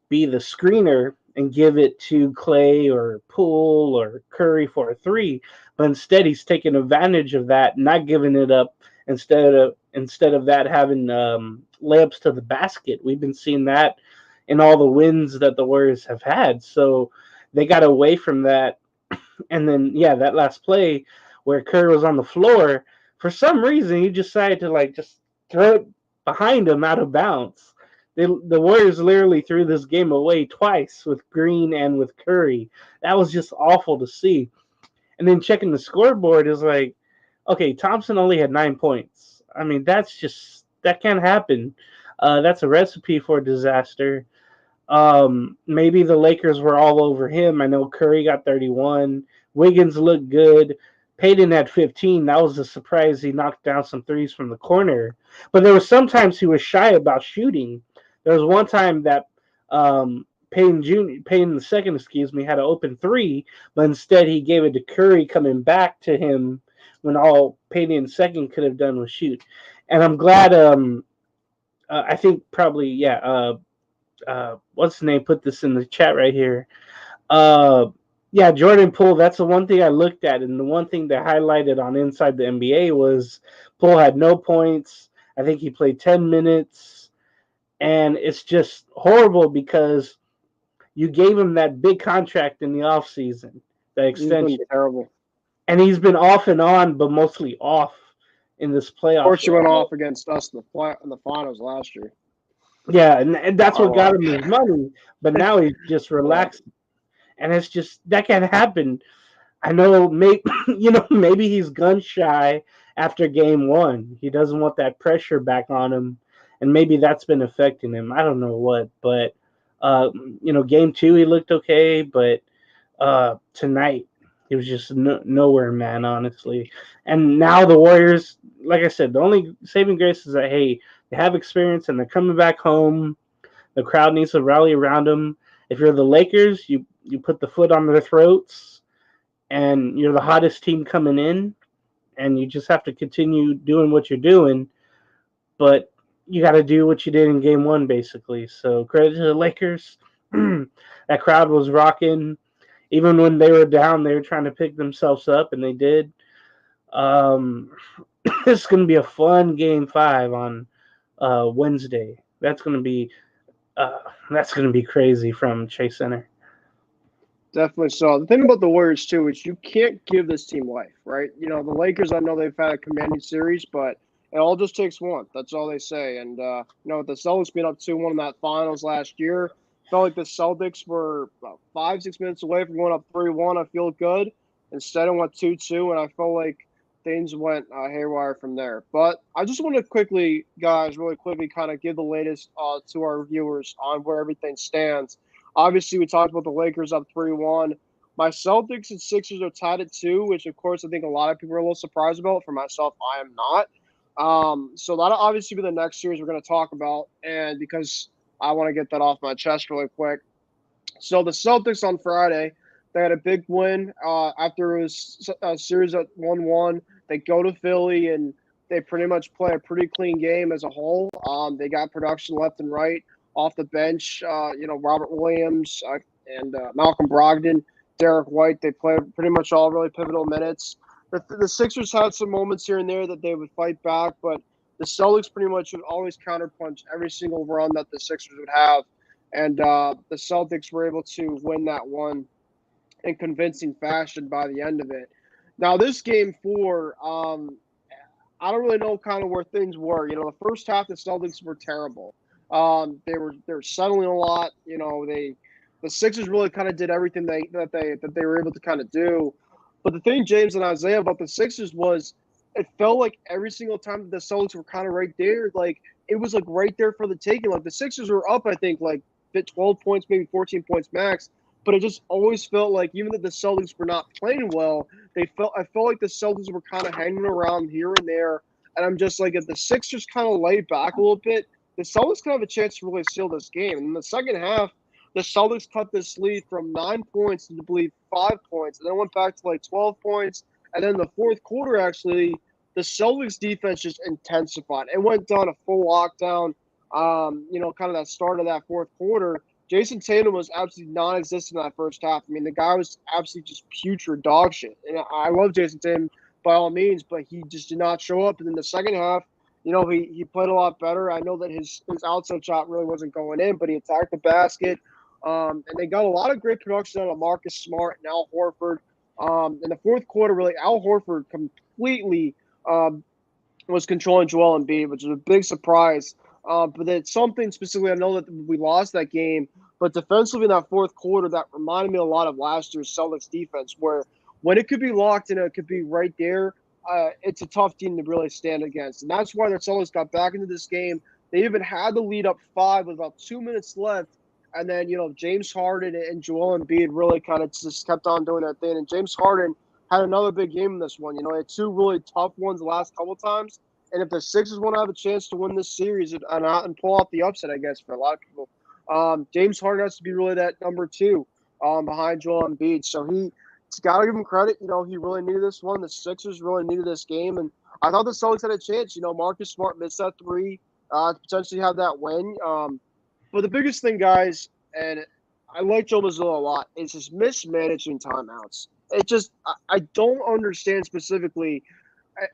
be the screener and give it to Clay or Poole or Curry for a three, but instead he's taking advantage of that, not giving it up. Instead of that, having layups to the basket. We've been seeing that in all the wins that the Warriors have had. So they got away from that, and then that last play where Curry was on the floor, for some reason he decided to just throw it behind him out of bounds. The Warriors literally threw this game away twice with Green and with Curry. That was just awful to see. And then checking the scoreboard is like, okay, Thompson only had 9 points. I mean, that can't happen. That's a recipe for disaster. Maybe the Lakers were all over him. I know Curry got 31. Wiggins looked good. Payton had 15. That was a surprise. He knocked down some threes from the corner. But there were sometimes he was shy about shooting. There was one time that Payton the second, had an open three, but instead he gave it to Curry coming back to him when all Payton the second could have done was shoot. And I'm glad. I think probably what's the name? Put this in the chat right here. Jordan Poole. That's the one thing I looked at, and the one thing that highlighted on Inside the NBA was Poole had no points. I think he played 10 minutes, and it's just horrible because you gave him that big contract in the offseason, the extension. He's been terrible. And he's been off and on, but mostly off in this playoff. Of course, he went off against us in the finals last year. Yeah, and that's what got him his money. But now he's just relaxed, and it's just that can't happen. I know, maybe he's gun shy after game one. He doesn't want that pressure back on him, and maybe that's been affecting him. I don't know what, but game two he looked okay, but tonight he was just nowhere, man. Honestly, and now the Warriors, like I said, the only saving grace is that they have experience and they're coming back home. The crowd needs to rally around them. If you're the Lakers, you put the foot on their throats, and you're the hottest team coming in, and you just have to continue doing what you're doing. But you got to do what you did in game one, basically. So credit to the Lakers. That crowd was rocking. Even when they were down, they were trying to pick themselves up, and they did. It's going to be a fun game 5 on Wednesday. That's going to be crazy from Chase Center. Definitely so. The thing about the Warriors too is you can't give this team life, right? The Lakers, I know they've had a commanding series, but it all just takes one. That's all they say. And the Celtics being up 2-1 in that finals last year, felt like the Celtics were about 5-6 minutes away from going up 3-1. I feel good. Instead, it went 2-2, and I felt like things went haywire from there. But I just want to really quickly kind of give the latest to our viewers on where everything stands. Obviously, we talked about the Lakers up 3-1. My Celtics and Sixers are tied at 2, which, of course, I think a lot of people are a little surprised about. For myself, I am not. So that'll obviously be the next series we're going to talk about, and because I want to get that off my chest really quick. So the Celtics on Friday, they had a big win after it was a series at 1-1. They go to Philly, and they pretty much play a pretty clean game as a whole. They got production left and right off the bench. Robert Williams and Malcolm Brogdon, Derek White, they played pretty much all really pivotal minutes. The Sixers had some moments here and there that they would fight back, but the Celtics pretty much would always counterpunch every single run that the Sixers would have. And the Celtics were able to win that one in convincing fashion by the end of it. Now, this game 4, I don't really know kind of where things were. The first half, the Celtics were terrible. They were settling a lot. The Sixers really kind of did everything that they were able to kind of do. But the thing, James and Isaiah, about the Sixers was it felt like every single time that the Celtics were kind of right there, like it was like right there for the taking. Like the Sixers were up, I think, like 12 points, maybe 14 points max. But it just always felt like even though the Celtics were not playing well, I felt like the Celtics were kind of hanging around here and there. And I'm just like, if the Sixers kind of lay back a little bit, the Celtics could have a chance to really seal this game. And in the second half, the Celtics cut this lead from 9 points to, I believe, 5 points, and then went back to like 12 points. And then the fourth quarter, actually, the Celtics defense just intensified. It went down a full lockdown. Kind of that start of that fourth quarter. Jason Tatum was absolutely non-existent in that first half. I mean, the guy was absolutely just putrid dog shit. And I love Jason Tatum by all means, but he just did not show up. And then the second half, he played a lot better. I know that his outside shot really wasn't going in, but he attacked the basket. And they got a lot of great production out of Marcus Smart and Al Horford. In the fourth quarter, really, Al Horford completely was controlling Joel Embiid, which was a big surprise. But it's something specifically, I know that we lost that game, but defensively in that fourth quarter, that reminded me a lot of last year's Celtics defense, where when it could be locked and it could be right there, it's a tough team to really stand against. And that's why the Celtics got back into this game. They even had the lead up 5 with about 2 minutes left. And then, James Harden and Joel Embiid really kind of just kept on doing their thing. And James Harden had another big game in this one. He had 2 really tough ones the last couple of times. And if the Sixers want to have a chance to win this series and pull off the upset, I guess, for a lot of people, James Harden has to be really that number 2 behind Joel Embiid. So he's got to give him credit. He really needed this one. The Sixers really needed this game. And I thought the Celtics had a chance. Marcus Smart missed that 3 to potentially have that win. But the biggest thing, guys, and I like Joe Mazzulla a lot, is just mismanaging timeouts. It just – I don't understand specifically –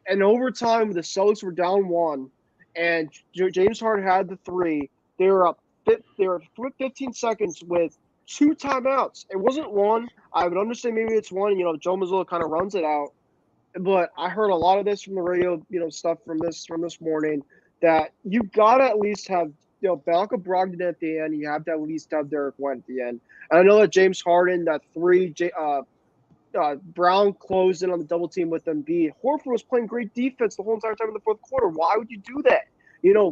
in overtime, the Celtics were down 1, and James Harden had the 3. They were up. They were 15 seconds with 2 timeouts. It wasn't 1. I would understand maybe it's 1. Joe Mazzulla kind of runs it out. But I heard a lot of this from the radio, stuff from this morning, that you gotta at least have Belka Brogdon at the end. You have to at least have Derek White at the end. And I know that James Harden, that 3. Brown closed in on the double team with Embiid. Horford was playing great defense the whole entire time in the fourth quarter. Why would you do that?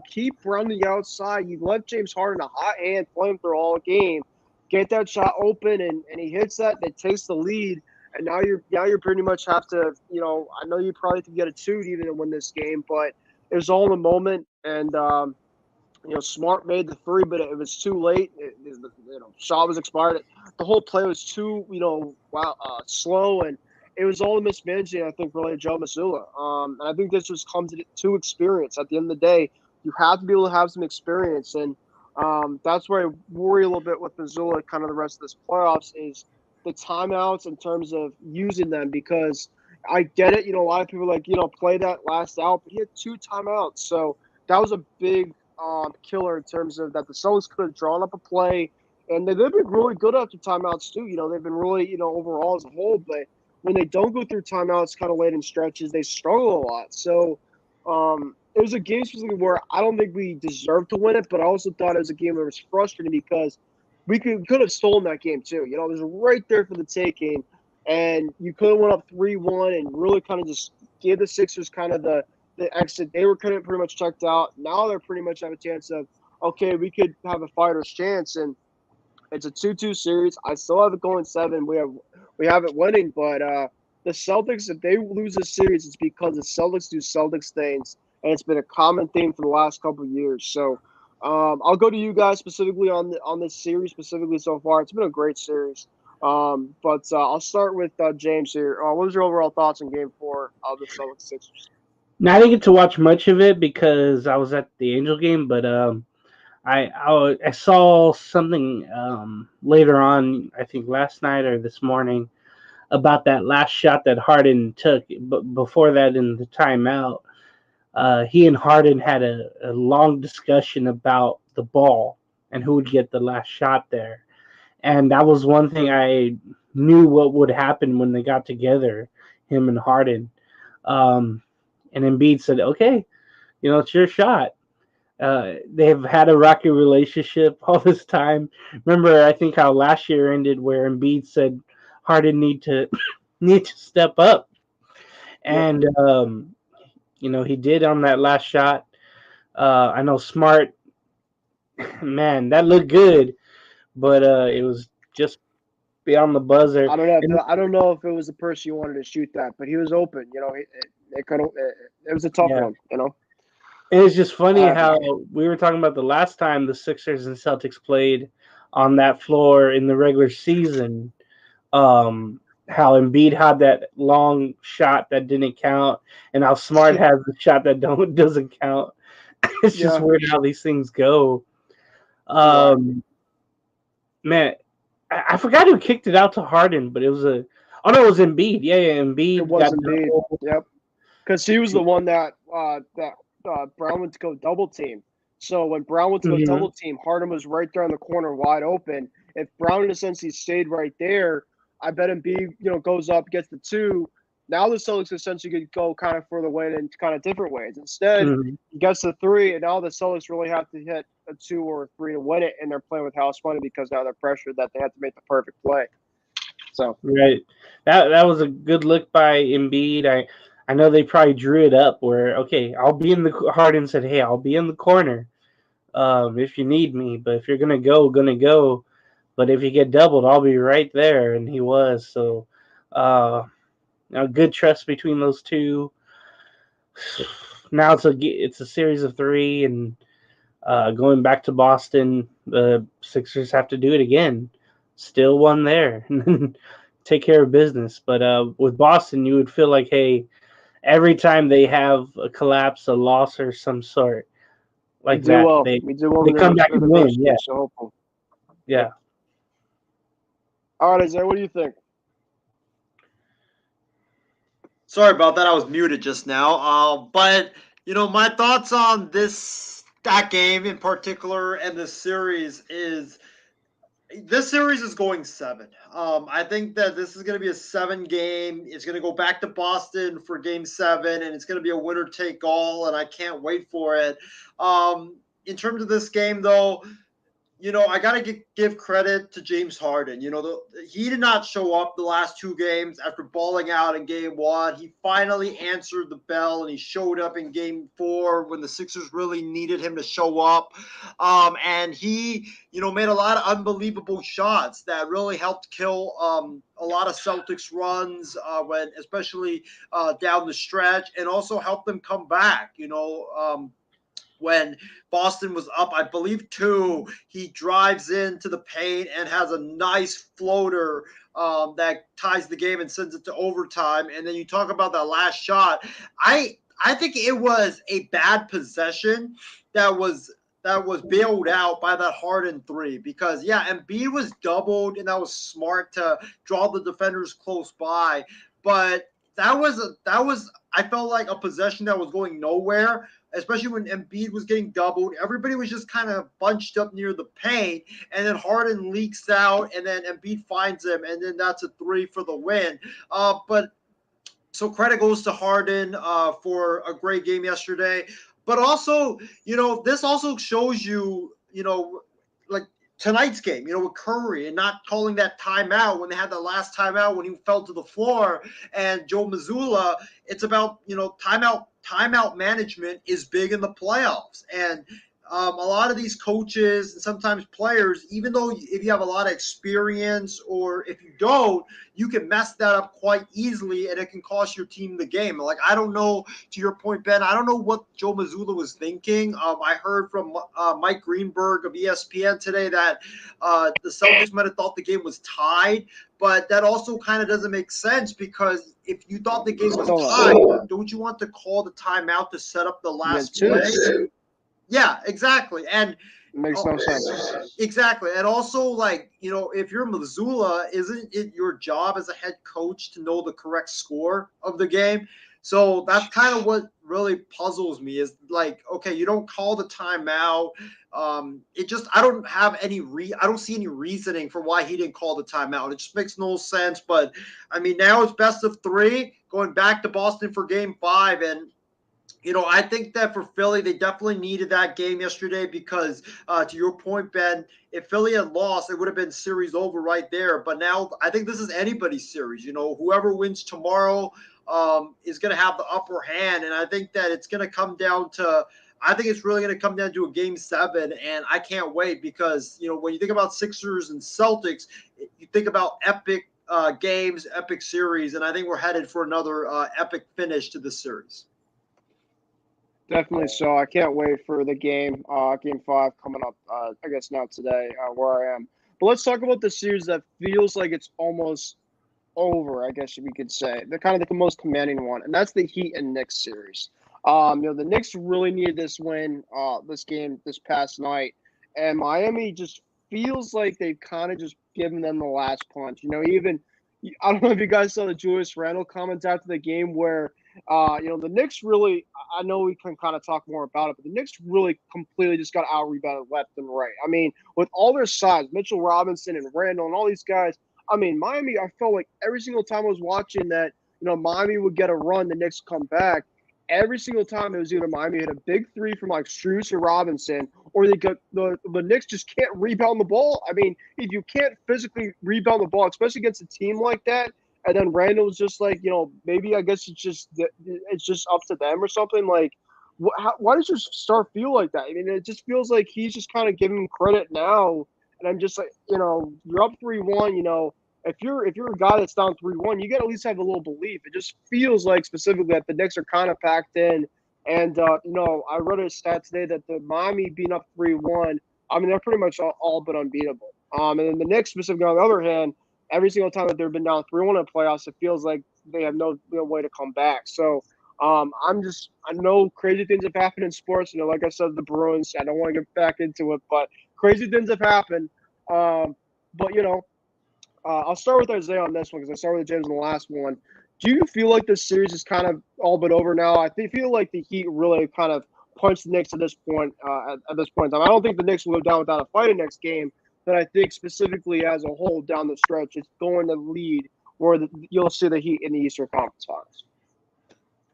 Keep Brown to the outside. You left James Harden a hot hand playing through all game. Get that shot open, and he hits that. That takes the lead, and now you're pretty much have to. I know you probably could get a 2 even to win this game, but it was all in the moment, and Smart made the 3, but it was too late. Shot was expired. The whole play was too, slow, and it was all mismanaging, I think, really, Joe Mazzulla. And I think this just comes to experience. At the end of the day, you have to be able to have some experience, and that's where I worry a little bit with Mazzulla kind of the rest of this playoffs is the timeouts in terms of using them, because I get it. A lot of people play that last out, but he had 2 timeouts. So that was a big killer in terms of that the Celtics could have drawn up a play, and they've been really good after timeouts too. They've been really, overall as a whole, but when they don't go through timeouts kind of late in stretches, they struggle a lot. So it was a game specifically where I don't think we deserved to win it, but I also thought it was a game that was frustrating because we could have stolen that game too. It was right there for the taking, and you could have went up 3-1 and really kind of just gave the Sixers kind of the exit. They were kind of pretty much checked out. Now they're pretty much have a chance of, okay, we could have a fighter's chance, and it's a 2-2 series. I still have it going 7. We have it winning, but the Celtics, if they lose this series, it's because the Celtics do Celtics things, and it's been a common theme for the last couple of years. So I'll go to you guys specifically on this series specifically so far. It's been a great series. But I'll start with James here. What was your overall thoughts on Game 4 of the Celtics Sixers? Now, I didn't get to watch much of it because I was at the Angel game, but I saw something later on, I think last night or this morning, about that last shot that Harden took. But before that, in the timeout, he and Harden had a long discussion about the ball and who would get the last shot there. And that was one thing I knew what would happen when they got together, him and Harden. And Embiid said, okay, it's your shot. They've had a rocky relationship all this time. Remember, I think how last year ended where Embiid said Harden need to step up. And, he did on that last shot. I know Smart, man, that looked good, but it was just beyond the buzzer. I don't know if it was the person you wanted to shoot that, but he was open. It was a tough one. It was just funny how we were talking about the last time the Sixers and Celtics played on that floor in the regular season. How Embiid had that long shot that didn't count, and how Smart has the shot that doesn't count. It's just Yeah. weird how these things go. Right. Man, I forgot who kicked it out to Harden, but it was it was Embiid. Yeah, It Embiid was got Embiid. double. Yep. Because he was the one that Brown went to go double team. So when Brown went to go Mhm. double team, Harden was right there in the corner, wide open. If Brown, in a sense, he stayed right there, I bet Embiid, goes up, gets the two. Now the Celtics essentially could go kind of for the win in kind of different ways. Instead, Mhm. he gets the three, and now the Celtics really have to hit a 2 or a 3 to win it, and they're playing with house money because now they're pressured that they have to make the perfect play. So Right. That was a good look by Embiid. I know they probably drew it up where okay, I'll be in the Harden said, hey, I'll be in the corner if you need me, but if you're gonna go. But if you get doubled, I'll be right there, and he was. So, a good trust between those two. Now it's a series of three, and going back to Boston, the Sixers have to do it again. Still one there, and then take care of business. But with Boston, you would feel like, hey, every time they have a collapse, a loss, or some sort we like do that, well. they We do well they in come back and win. adversity, Yeah, so hopeful. yeah. Yep. All right, Isaiah, what do you think? Sorry about that. I was muted just now. But my thoughts on that game in particular and this series is going 7. I think that this is going to be a 7 game. It's going to go back to Boston for game 7, and it's going to be a winner take all, and I can't wait for it. In terms of this game, though, I got to give credit to James Harden. He did not show up the last 2 games after balling out in game 1. He finally answered the bell, and he showed up in game 4 when the Sixers really needed him to show up. And he, made a lot of unbelievable shots that really helped kill a lot of Celtics runs, especially down the stretch, and also helped them come back. When Boston was up, I believe 2, he drives into the paint and has a nice floater that ties the game and sends it to overtime. And then you talk about that last shot. I think it was a bad possession that was bailed out by that Harden 3 because Embiid was doubled and that was smart to draw the defenders close by, but that was I felt like a possession that was going nowhere, especially when Embiid was getting doubled. Everybody was just kind of bunched up near the paint, and then Harden leaks out, and then Embiid finds him, and then that's a 3 for the win. But so credit goes to Harden for a great game yesterday. But also, this also shows like tonight's game, with Curry and not calling that timeout when they had the last timeout when he fell to the floor and Joe Mazzulla. It's about, timeout management is big in the playoffs. And a lot of these coaches and sometimes players, even though if you have a lot of experience or if you don't, you can mess that up quite easily and it can cost your team the game. Like, I don't know, to your point, Ben, I don't know what Joe Mazzulla was thinking. I heard from Mike Greenberg of ESPN today that the Celtics might have thought the game was tied, but that also kind of doesn't make sense because if you thought the game was tied, don't you want to call the timeout to set up the last play? Yeah, exactly. And It makes no sense. exactly. And also, if you're Missoula, isn't it your job as a head coach to know the correct score of the game? So that's kind of what really puzzles me is like, okay, you don't call the timeout. I don't see any reasoning for why he didn't call the timeout. It just makes no sense. But I mean, now it's best of 3 going back to Boston for game 5. And I think that for Philly, they definitely needed that game yesterday because, to your point, Ben, if Philly had lost, it would have been series over right there. But now I think this is anybody's series. Whoever wins tomorrow is going to have the upper hand. And I think that it's going to come down to – I think it's really going to come down to a game 7. And I can't wait because, when you think about Sixers and Celtics, you think about epic games, epic series. And I think we're headed for another epic finish to this series. Definitely so. I can't wait for the game, game 5 coming up. I guess not today, where I am. But let's talk about the series that feels like it's almost over, I guess we could say. The kind of the most commanding one, and that's the Heat and Knicks series. The Knicks really needed this win, this game this past night, and Miami just feels like they've kind of just given them the last punch. Even I don't know if you guys saw the Julius Randle comments after the game where, the Knicks really. I know we can kind of talk more about it, but the Knicks really completely just got out rebounded left and right. I mean, with all their size, Mitchell Robinson and Randle and all these guys. I mean, Miami, I felt like every single time I was watching that, Miami would get a run, the Knicks come back. Every single time it was either Miami hit a big three from like Strus or Robinson, or they got the Knicks just can't rebound the ball. I mean, if you can't physically rebound the ball, especially against a team like that, and then Randall's just like, maybe I guess it's just up to them or something. Like, why does your star feel like that? I mean, it just feels like he's just kind of giving him credit now, and I'm just like, you're up 3-1, if you're a guy that's down 3-1, you got to at least have a little belief. It just feels like specifically that the Knicks are kind of packed in. And I read a stat today that the Miami being up 3-1, I mean, they're pretty much all but unbeatable. And then the Knicks specifically, on the other hand, every single time that they've been down 3-1 in the playoffs, it feels like they have no way to come back. So I know crazy things have happened in sports. Like I said, the Bruins. I don't want to get back into it, but crazy things have happened. But I'll start with Isaiah on this one because I started with James on the last one. Do you feel like this series is kind of all but over now? I feel like the Heat really kind of punched the Knicks at this point. At this point in time, I don't think the Knicks will go down without a fight in next game. But I think specifically as a whole down the stretch, it's going to lead where you'll see the Heat in the Eastern Conference Finals.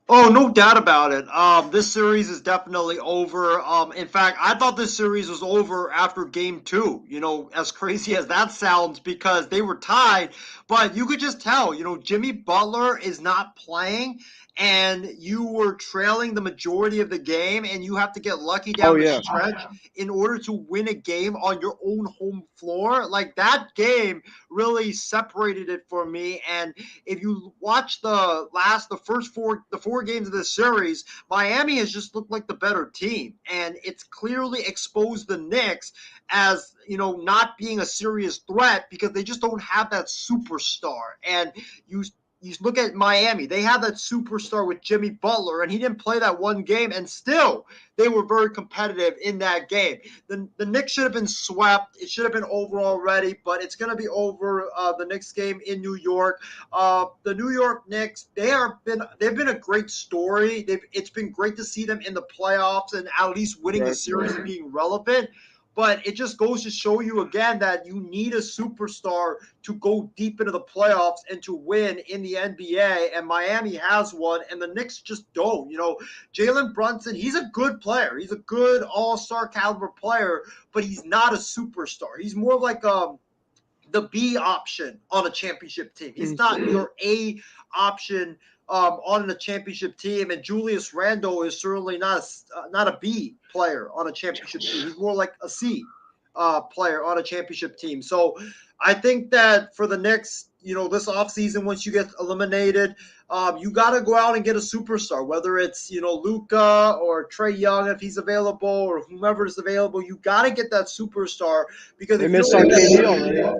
Oh, no doubt about it. This series is definitely over. In fact, I thought this series was over after game 2, as crazy as that sounds, because they were tied, but you could just tell, Jimmy Butler is not playing, and you were trailing the majority of the game, and you have to get lucky down the stretch in order to win a game on your own home floor. Like, that game really separated it for me, and if you watch the first four games of this series, Miami has just looked like the better team, and it's clearly exposed the Knicks as not being a serious threat because they just don't have that superstar. And you look at Miami, they have that superstar with Jimmy Butler, and he didn't play that one game, and still they were very competitive in that game. The Knicks should have been swept. It should have been over already, but it's going to be over the next game in New York. The New York Knicks, they've been a great story. It's been great to see them in the playoffs and at least winning the series and being relevant. But it just goes to show you again that you need a superstar to go deep into the playoffs and to win in the NBA. And Miami has one, and the Knicks just don't. Jalen Brunson, he's a good player. He's a good all-star caliber player, but he's not a superstar. He's more like the B option on a championship team. He's not your A option on a championship team, and Julius Randle is certainly not a B player on a championship team. He's more like a C player on a championship team. So I think that for the next, this offseason, once you get eliminated, you got to go out and get a superstar, whether it's, Luka or Trae Young if he's available or whomever is available. You got to get that superstar because they missed on KD already.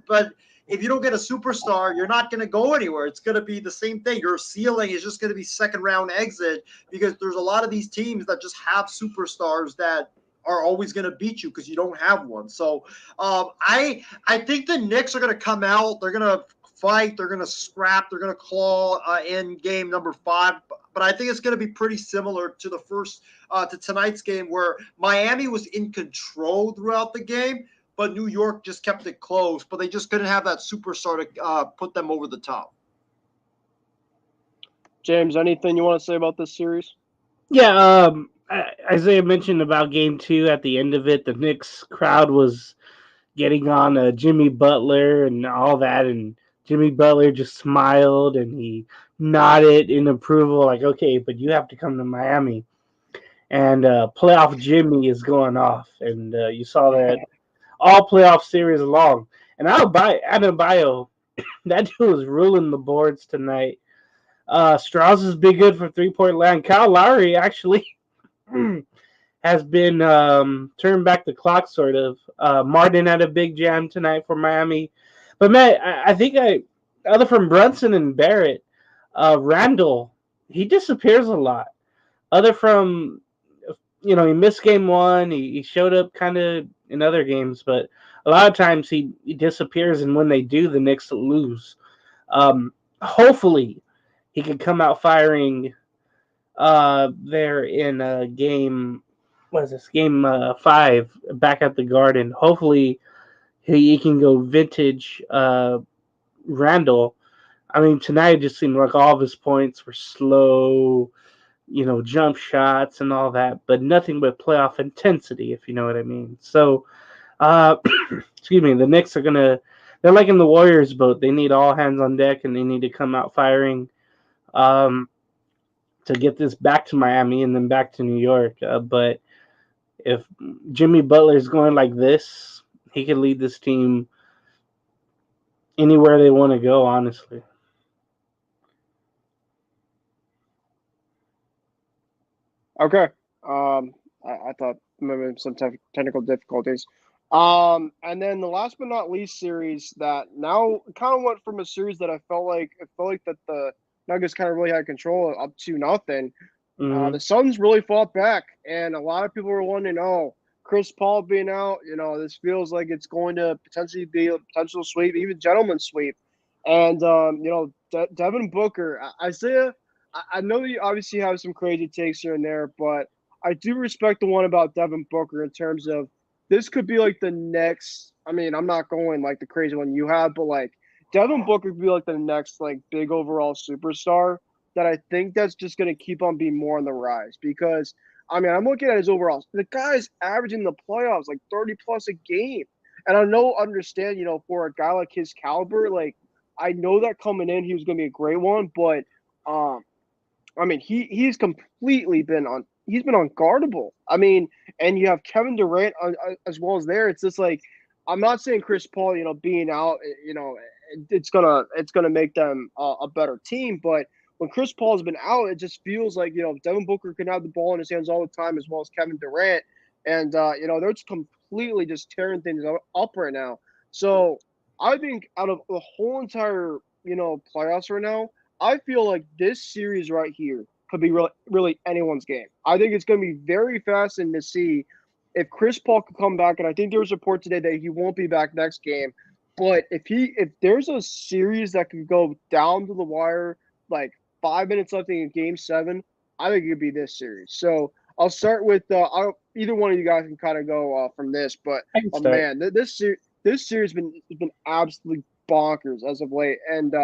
But if you don't get a superstar, you're not going to go anywhere. It's going to be the same thing. Your ceiling is just going to be second round exit because there's a lot of these teams that just have superstars that are always going to beat you because you don't have one. So I think the Knicks are going to come out. They're going to fight. They're going to scrap. They're going to claw in game number 5. But I think it's going to be pretty similar to the first to tonight's game where Miami was in control throughout the game, but New York just kept it close, but they just couldn't have that superstar to put them over the top. James, anything you want to say about this series? Yeah, Isaiah mentioned about game 2 at the end of it. The Knicks crowd was getting on Jimmy Butler and all that, and Jimmy Butler just smiled and he nodded in approval, like, okay, but you have to come to Miami. And playoff Jimmy is going off, and you saw that all playoff series long. And Adebayo, that dude was ruling the boards tonight. Strauss has been good for 3-point land. Kyle Lowry actually has been turned back the clock, sort of. Martin had a big jam tonight for Miami. But, man, I think other from Brunson and Barrett, Randall, he disappears a lot. Other from, he missed game one. He showed up kind of in other games, but a lot of times he disappears, and when they do, the Knicks lose. Hopefully, he can come out firing there in game, what is this, game 5 back at the Garden. Hopefully, he can go vintage Randall. I mean, tonight it just seemed like all of his points were slow, jump shots and all that, but nothing but playoff intensity, if you know what I mean. So, uh, excuse me, the Knicks they're like in the Warriors boat. They need all hands on deck, and they need to come out firing um, to get this back to Miami and then back to New York. But if Jimmy Butler's going like this, he could lead this team anywhere they want to go, honestly. Okay. I thought maybe some technical difficulties. And then the last but not least series that now kind of went from a series that I felt like that the Nuggets kind of really had control up to nothing. Mm-hmm. The Suns really fought back, and a lot of people were wondering, oh, Chris Paul being out, this feels like it's going to potentially be a potential sweep, even gentleman's sweep. And Devin Booker, Isaiah, I know you obviously have some crazy takes here and there, but I do respect the one about Devin Booker in terms of this could be like the next. I mean, I'm not going like the crazy one you have, but like Devin Booker could be like the next like big overall superstar that I think that's just going to keep on being more on the rise because. I mean, I'm looking at his overall. The guy's averaging the playoffs like 30 plus a game. And understand, for a guy like his caliber, like I know that coming in he was going to be a great one, but um I mean, he's completely he's been unguardable. I mean, and you have Kevin Durant as well as there. It's just like I'm not saying Chris Paul, being out, it's gonna make them a better team. But when Chris Paul's been out, it just feels like Devin Booker can have the ball in his hands all the time as well as Kevin Durant, and they're just completely just tearing things up right now. So I think out of the whole entire playoffs right now. I feel like this series right here could be really anyone's game. I think it's going to be very fascinating to see if Chris Paul could come back, and I think there was a report today that he won't be back next game. But if there's a series that could go down to the wire, like 5 minutes left in Game 7, I think it could be this series. So I'll start with either one of you guys can kind of go from this. But man, this series has been absolutely bonkers as of late, and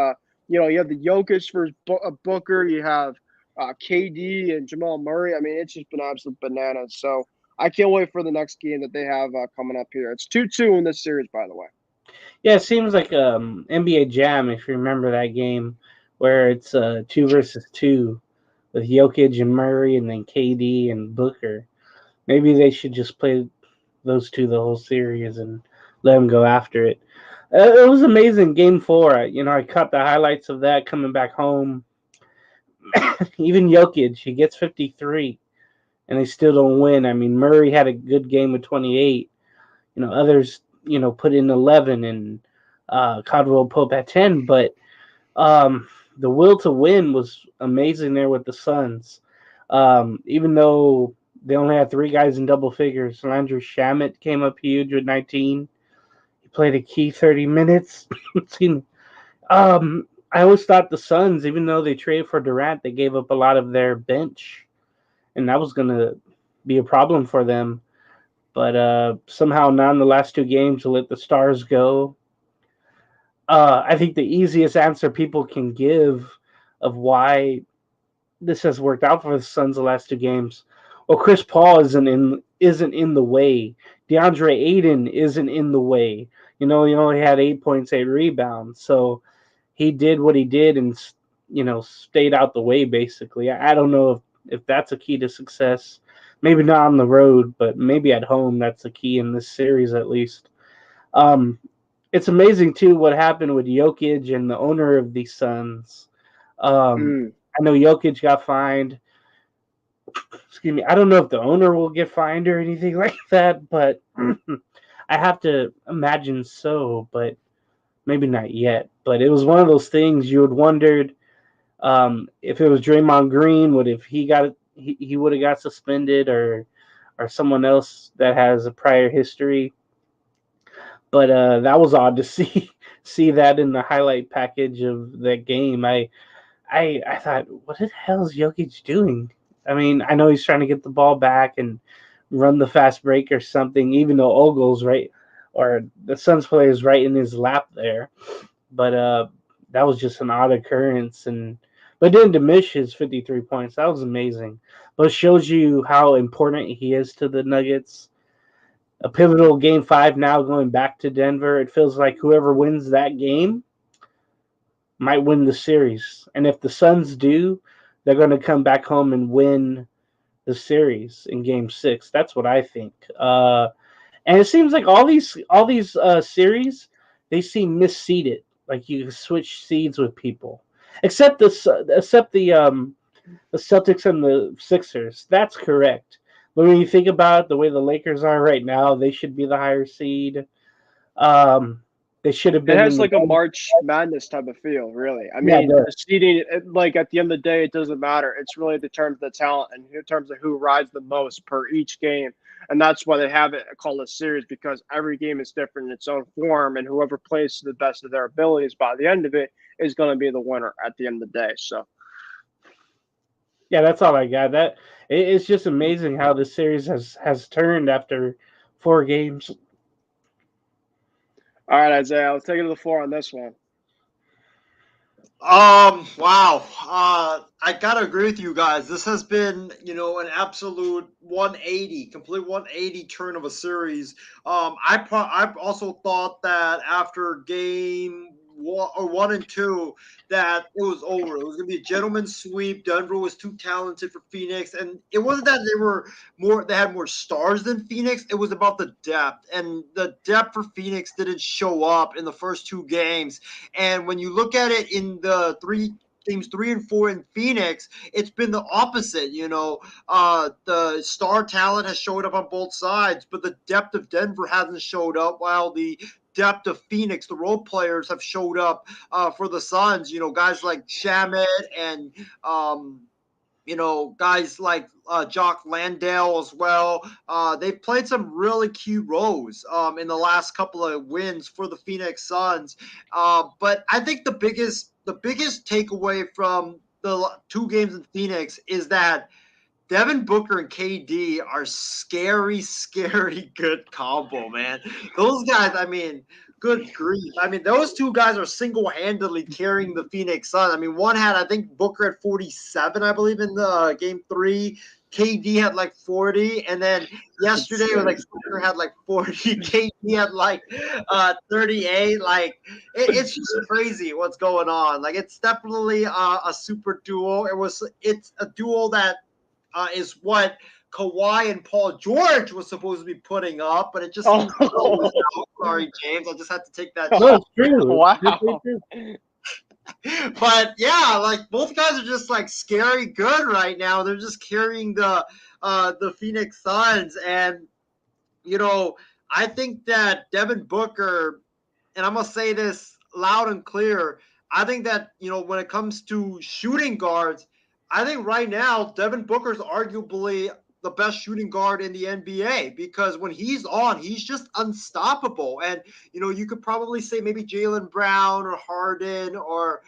you have the Jokic versus Booker. You have KD and Jamal Murray. I mean, it's just been absolute bananas. So I can't wait for the next game that they have coming up here. It's 2-2 in this series, by the way. Yeah, it seems like NBA Jam, if you remember that game, where it's 2 versus 2 with Jokic and Murray and then KD and Booker. Maybe they should just play those two the whole series and let them go after it. It was amazing game 4. I caught the highlights of that coming back home. Even Jokic, he gets 53, and they still don't win. I mean, Murray had a good game with 28. Others, put in 11, and Caldwell Pope at 10. But the will to win was amazing there with the Suns. Even though they only had 3 guys in double figures, Landry Shamet came up huge with 19. Played a key 30 minutes. I always thought the Suns, even though they traded for Durant, they gave up a lot of their bench, and that was going to be a problem for them. But somehow now in the last 2 games to let the stars go. I think the easiest answer people can give of why this has worked out for the Suns the last 2 games. Well, Chris Paul isn't in the way. DeAndre Ayton isn't in the way. He only had 8 points, 8 rebounds. So he did what he did and, stayed out the way, basically. I don't know if that's a key to success. Maybe not on the road, but maybe at home that's the key in this series at least. It's amazing, too, what happened with Jokic and the owner of the Suns. I know Jokic got fined excuse me, I don't know if the owner will get fined or anything like that, but I have to imagine so, but maybe not yet. But it was one of those things you would wondered if it was Draymond Green, would if he would have got suspended or someone else that has a prior history. But that was odd to see that in the highlight package of that game. I thought, what the hell is Jokic doing? I mean, I know he's trying to get the ball back and run the fast break or something, even though Ogle's right, or the Suns player is right in his lap there. But that was just an odd occurrence, but didn't diminish his 53 points. That was amazing. But it shows you how important he is to the Nuggets. A pivotal game 5 now going back to Denver. It feels like whoever wins that game might win the series. And if the Suns do, they're going to come back home and win the series in game 6. That's what I think. And it seems like all these series, they seem misseeded. Like you switch seeds with people, except the Celtics and the Sixers. That's correct. But when you think about it, the way the Lakers are right now, they should be the higher seed. They should have It been in has the like a March Madness type of feel, really. I yeah, mean, the seeding, like at the end of the day, it doesn't matter. It's really the terms of the talent and in terms of who rides the most per each game. And that's why they have it called a series, because every game is different in its own form, and whoever plays to the best of their abilities by the end of it is going to be the winner at the end of the day. So, yeah, that's all I got. It's just amazing how this series has turned after 4 games. all right, Isaiah, I'll take it to the floor on this one. Wow. I gotta agree with you guys. This has been, an absolute 180, complete 180 turn of a series. I also thought that after game 1 and 2, that it was over. It was gonna be a gentleman's sweep. Denver was too talented for Phoenix, and it wasn't that they had more stars than Phoenix. It was about the depth, and the depth for Phoenix didn't show up in the first 2 games. And when you look at it in the games 3 and 4 in Phoenix, it's been the opposite. The star talent has showed up on both sides, but the depth of Denver hasn't showed up, while the depth of Phoenix, the role players, have showed up for the Suns. Guys like Shamet and guys like Jock Landale as well. They've played some really key roles in the last couple of wins for the Phoenix Suns. But I think the biggest takeaway from the 2 games in Phoenix is that Devin Booker and KD are scary, scary good combo, man. Those guys, I mean, good grief. I mean, those 2 guys are single-handedly carrying the Phoenix Suns. I mean, one had, I think, Booker at 47, I believe, in the game 3. KD had like 40, and then yesterday it was like Booker had like 40, KD had like 38. Like it's just crazy what's going on. Like it's definitely a super duo. It's a duo that is what Kawhi and Paul George was supposed to be putting up, but it just seems sorry, James. I just had to take that No, shot. it's true. Wow. But yeah, like both guys are just like scary good right now. They're just carrying the Phoenix Suns, and I think that Devin Booker, and I'm gonna say this loud and clear, I think that when it comes to shooting guards, I think right now Devin Booker's arguably the best shooting guard in the NBA, because when he's on, he's just unstoppable. And you could probably say maybe Jaylen Brown or Harden or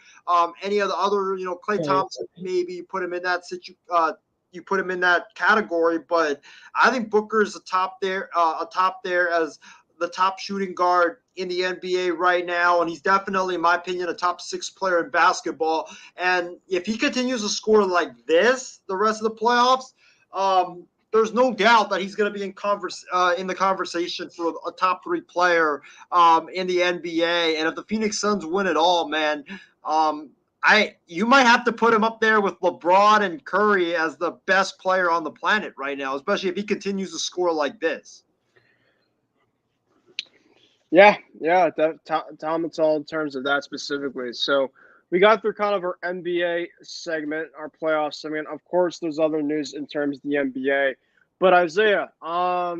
any of the other, Klay Thompson, maybe you put him in that you put him in that category. But I think Booker's atop there as the top shooting guard in the NBA right now, and he's definitely, in my opinion, a top 6 player in basketball. And if he continues to score like this the rest of the playoffs, there's no doubt that he's going to be in the conversation for a top 3 player in the NBA. And if the Phoenix Suns win it all, man, you might have to put him up there with LeBron and Curry as the best player on the planet right now, especially if he continues to score like this. Yeah, Tom, it's all in terms of that specifically. So we got through kind of our NBA segment, our playoff segment. Of course, there's other news in terms of the NBA. But Isaiah, I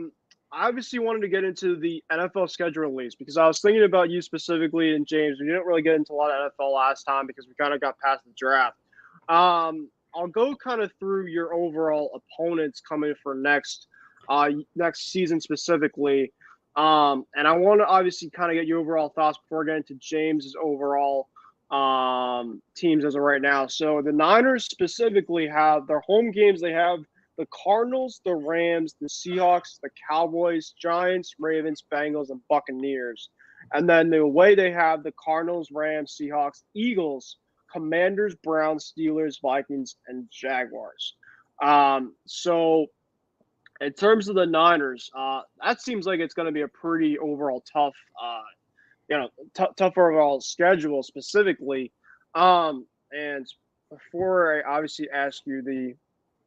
obviously wanted to get into the NFL schedule release because I was thinking about you specifically and James. We didn't really get into a lot of NFL last time because we kind of got past the draft. I'll go kind of through your overall opponents coming for next season specifically. And I want to obviously kind of get your overall thoughts before getting to James's overall teams as of right now. So the Niners specifically have their home games. They have the Cardinals, the Rams, the Seahawks, the Cowboys, Giants, Ravens, Bengals, and Buccaneers. And then the away they have the Cardinals, Rams, Seahawks, Eagles, Commanders, Browns, Steelers, Vikings, and Jaguars. So in terms of the Niners, that seems like it's going to be a pretty overall tough, tough overall schedule specifically. And before I obviously ask you the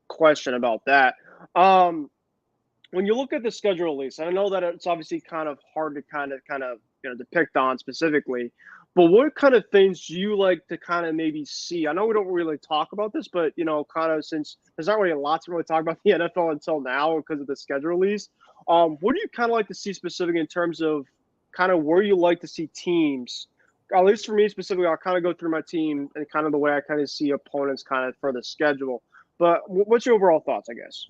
question about that, when you look at the schedule release, I know that it's obviously kind of hard to kind of depict on specifically, but what kind of things do you like to kind of maybe see? I know we don't really talk about this, but kind of since there's not really a lot to really talk about the NFL until now because of the schedule release, what do you kind of like to see specifically in terms of kind of where you like to see teams? At least for me specifically, I'll kind of go through my team and kind of the way I kind of see opponents kind of for the schedule. But what's your overall thoughts, I guess?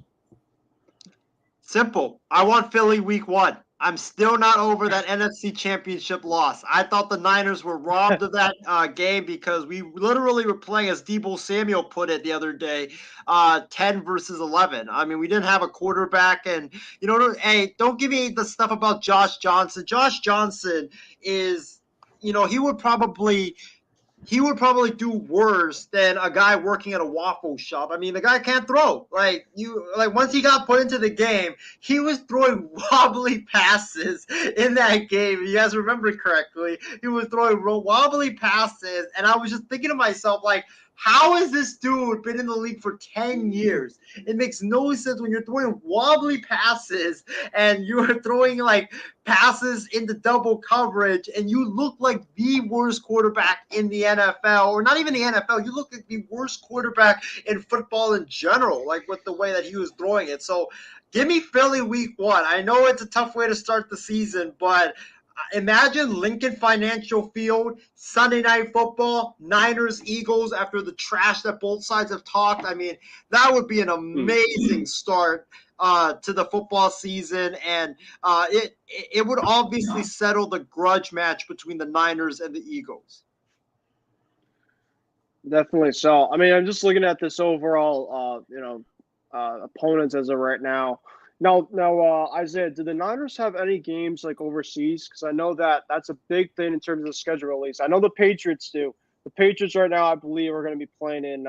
Simple. I want Philly week 1. I'm still not over that NFC Championship loss. I thought the Niners were robbed of that game because we literally were playing, as Deebo Samuel put it the other day, 10 versus 11. I mean, we didn't have a quarterback. And, hey, don't give me the stuff about Josh Johnson. Josh Johnson is, he would probably do worse than a guy working at a waffle shop. I mean, the guy can't throw. Once he got put into the game, he was throwing wobbly passes in that game. If you guys remember correctly, he was throwing wobbly passes, and I was just thinking to myself, how has this dude been in the league for 10 years? It makes no sense when you're throwing wobbly passes and you're throwing passes into double coverage and you look like the worst quarterback in the NFL, or not even the NFL. You look like the worst quarterback in football in general, with the way that he was throwing it. So give me Philly week 1. I know it's a tough way to start the season, but imagine Lincoln Financial Field, Sunday Night Football, Niners, Eagles, after the trash that both sides have talked. I mean, that would be an amazing start to the football season, and it would obviously settle the grudge match between the Niners and the Eagles. Definitely so. I mean, I'm just looking at this overall, opponents as of right now. Now, Isaiah, do the Niners have any games overseas? Because I know that's a big thing in terms of the schedule release. I know the Patriots do. The Patriots right now, I believe, are going to be playing in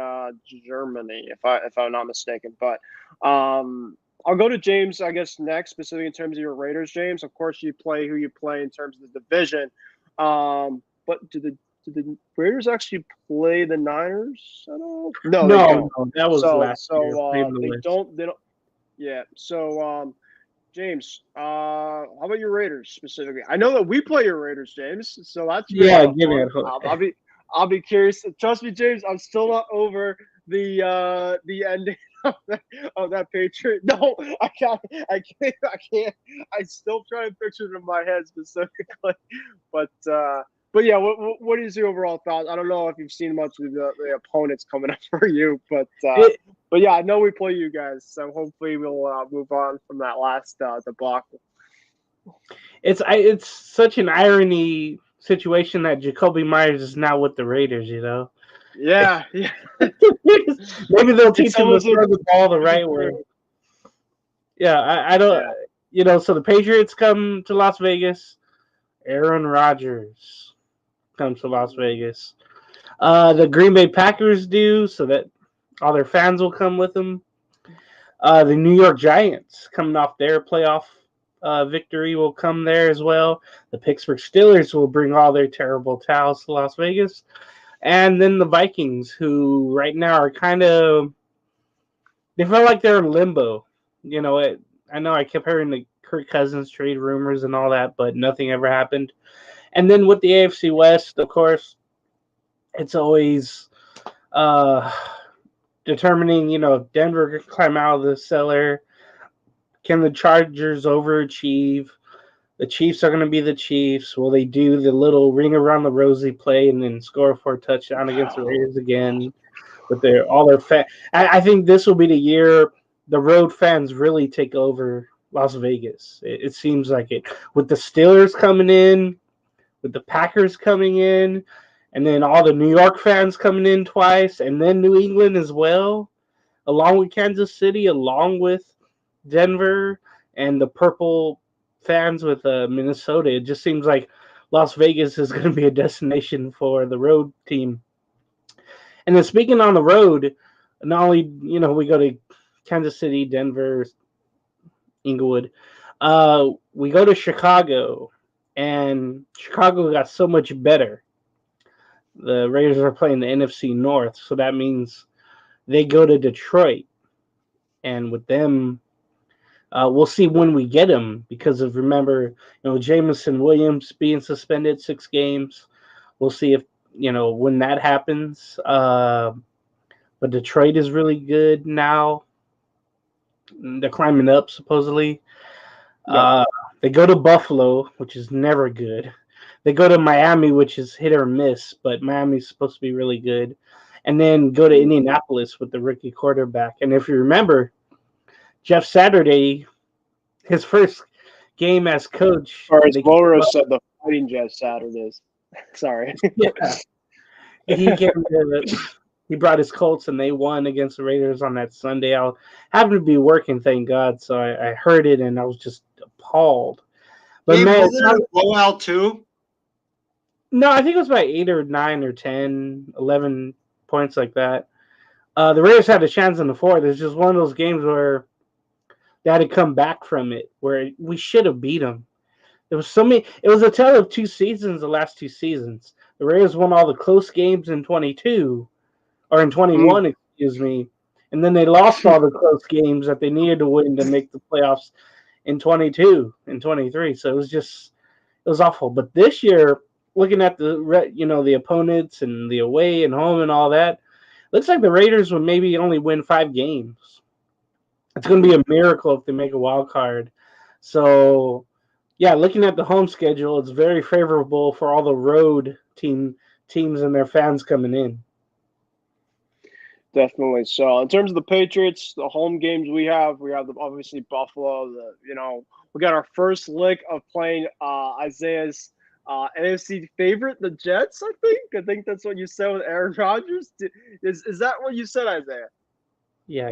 Germany, if I'm not mistaken. But I'll go to James, I guess, next, specifically in terms of your Raiders, James. Of course, you play who you play in terms of the division. But do the Raiders actually play the Niners at all? No, they don't. No, that was last year. They don't. Yeah. So, James, how about your Raiders specifically? I know that we play your Raiders, James. So that's give me a hook. I'll be curious. Trust me, James. I'm still not over the ending of that Patriot. No, I can't. I still try to picture it in my head specifically, but yeah, what is your overall thought? I don't know if you've seen much of the opponents coming up for you, but yeah, I know we play you guys, so hopefully we'll move on from that last debacle. It's such an irony situation that Jacoby Myers is now with the Raiders. Yeah. Maybe they'll teach him to throw the ball the right way. Yeah, I don't. Yeah. So the Patriots come to Las Vegas. Aaron Rodgers comes to Las Vegas. The Green Bay Packers do, so that all their fans will come with them. The New York Giants, coming off their playoff victory, will come there as well. The Pittsburgh Steelers will bring all their terrible towels to Las Vegas. And then the Vikings, who right now are they feel like they're in limbo. I know I kept hearing the Kirk Cousins trade rumors and all that, but nothing ever happened. And then with the AFC West, of course, it's always determining, if Denver can climb out of the cellar. Can the Chargers overachieve? The Chiefs are going to be the Chiefs. Will they do the little ring around the rosy play and then score for a touchdown against the Raiders again? With all their I think this will be the year the road fans really take over Las Vegas. It seems like it, with the Steelers coming in, with the Packers coming in, and then all the New York fans coming in twice, and then New England as well, along with Kansas City, along with Denver, and the purple fans with Minnesota. It just seems like Las Vegas is going to be a destination for the road team. And then speaking on the road, not only we go to Kansas City, Denver, Inglewood, we go to Chicago, and Chicago got so much better. The Raiders are playing the NFC North, so that means they go to Detroit, and with them, we'll see when we get them, because of, remember, Jameson Williams being suspended 6 games. We'll see if when that happens. But Detroit is really good now. They're climbing up, supposedly. Yeah. They go to Buffalo, which is never good. They go to Miami, which is hit or miss, but Miami's supposed to be really good. And then go to Indianapolis with the rookie quarterback. And if you remember, Jeff Saturday, his first game as coach. Or as Moro said, the Fighting Jeff Saturdays. Sorry. Yeah. He brought his Colts, and they won against the Raiders on that Sunday. I happened to be working, thank God, so I heard it, and I was just appalled. But Hey, man, was it a blowout too? No, I think it was about 8 or 9 or 10, 11 points like that. The Raiders had a chance in the fourth. It's just one of those games where they had to come back from it, where we should have beat them. There was so many. It was a tale of 2 seasons. The last 2 seasons, the Raiders won all the close games in 22. Or in 21, excuse me, and then they lost all the close games that they needed to win to make the playoffs in 22 and 23. So it was awful. But this year, looking at the opponents and the away and home and all that, looks like the Raiders would maybe only win 5 games. It's going to be a miracle if they make a wild card. So, yeah, looking at the home schedule, it's very favorable for all the road teams and their fans coming in. Definitely. So in terms of the Patriots, the home games we have obviously Buffalo. We got our first lick of playing Isaiah's AFC favorite, the Jets. I think that's what you said with Aaron Rodgers. Is that what you said, Isaiah? Yeah.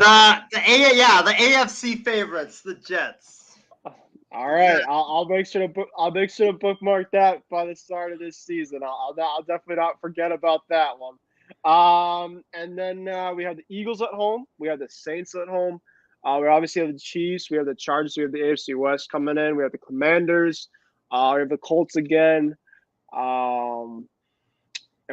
The AFC favorites, the Jets. All right, I'll make sure to bookmark that by the start of this season. I'll definitely not forget about that one. And then we have the Eagles at home. We have the Saints at home. We obviously have the Chiefs. We have the Chargers. We have the AFC West coming in. We have the Commanders. We have the Colts again. And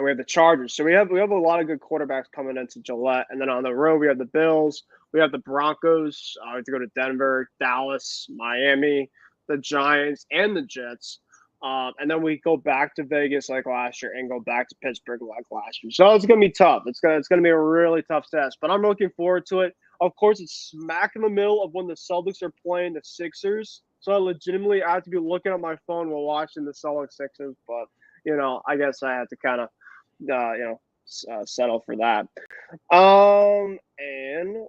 we have the Chargers. So we have a lot of good quarterbacks coming into Gillette. And then on the road, we have the Bills. We have the Broncos. We have to go to Denver, Dallas, Miami, the Giants, and the Jets. And then we go back to Vegas like last year and go back to Pittsburgh like last year. So it's going to be tough. It's going to be a really tough test, but I'm looking forward to it. Of course, it's smack in the middle of when the Celtics are playing the Sixers. So I have to be looking at my phone while watching the Celtics Sixers. But, I guess I have to kind of, settle for that. And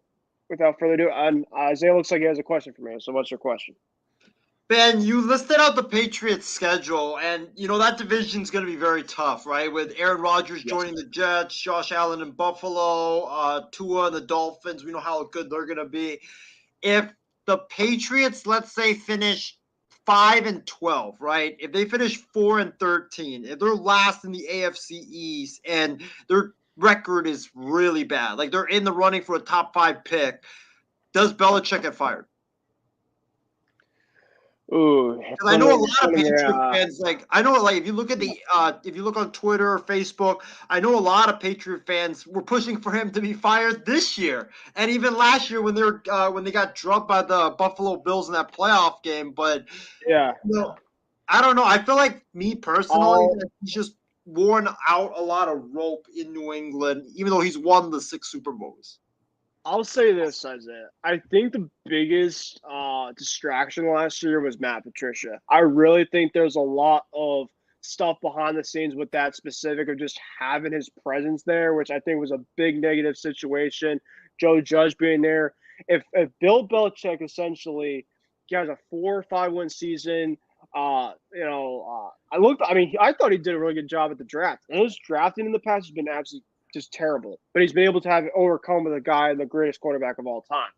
without further ado, Isaiah looks like he has a question for me. So what's your question? Ben, you listed out the Patriots' schedule, and that division's going to be very tough, right? With Aaron Rodgers joining the Jets, Josh Allen in Buffalo, Tua and the Dolphins. We know how good they're going to be. If the Patriots, let's say, finish 5-12, right? If they finish 4-13, if they're last in the AFC East and their record is really bad, like they're in the running for a top 5 pick, does Belichick get fired? Ooh, I know a lot of Patriot fans. If you look at if you look on Twitter or Facebook, I know a lot of Patriot fans were pushing for him to be fired this year, and even last year when they got drubbed by the Buffalo Bills in that playoff game. But yeah, I don't know. I feel like me personally, he's just worn out a lot of rope in New England, even though he's won the 6 Super Bowls. I'll say this, Isaiah. I think the biggest distraction last year was Matt Patricia. I really think there's a lot of stuff behind the scenes with that specific of just having his presence there, which I think was a big negative situation. Joe Judge being there. If Bill Belichick essentially he has a 4 or 5 win season, I thought he did a really good job at the draft. And his drafting in the past has been absolutely just terrible. But he's been able to have it overcome with a guy, the greatest quarterback of all time.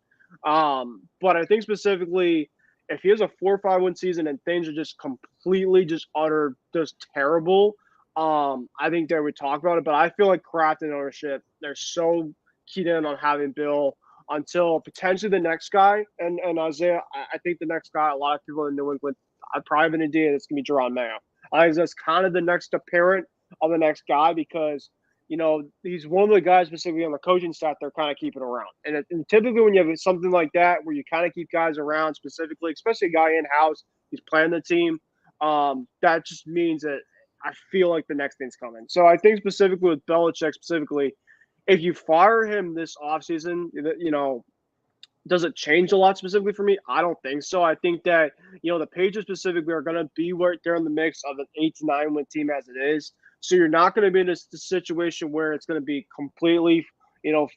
But I think specifically, if he has a 4 or 5 win season and things are just completely just utter just terrible, I think they would talk about it. But I feel like Kraft and ownership, they're so keyed in on having Bill until potentially the next guy. And Isaiah, I think the next guy, a lot of people in New England, I probably have an idea it's going to be Jerron Mayo. I think that's kind of the next apparent of the next guy because he's one of the guys specifically on the coaching staff they're kind of keeping around. And typically when you have something like that where you kind of keep guys around specifically, especially a guy in-house, he's playing the team, that just means that I feel like the next thing's coming. So I think specifically with Belichick specifically, if you fire him this offseason, does it change a lot specifically for me? I don't think so. I think that, the Patriots specifically are going to be where they're in the mix of an 8 to 9 win team as it is. So you're not going to be in this situation where it's going to be completely,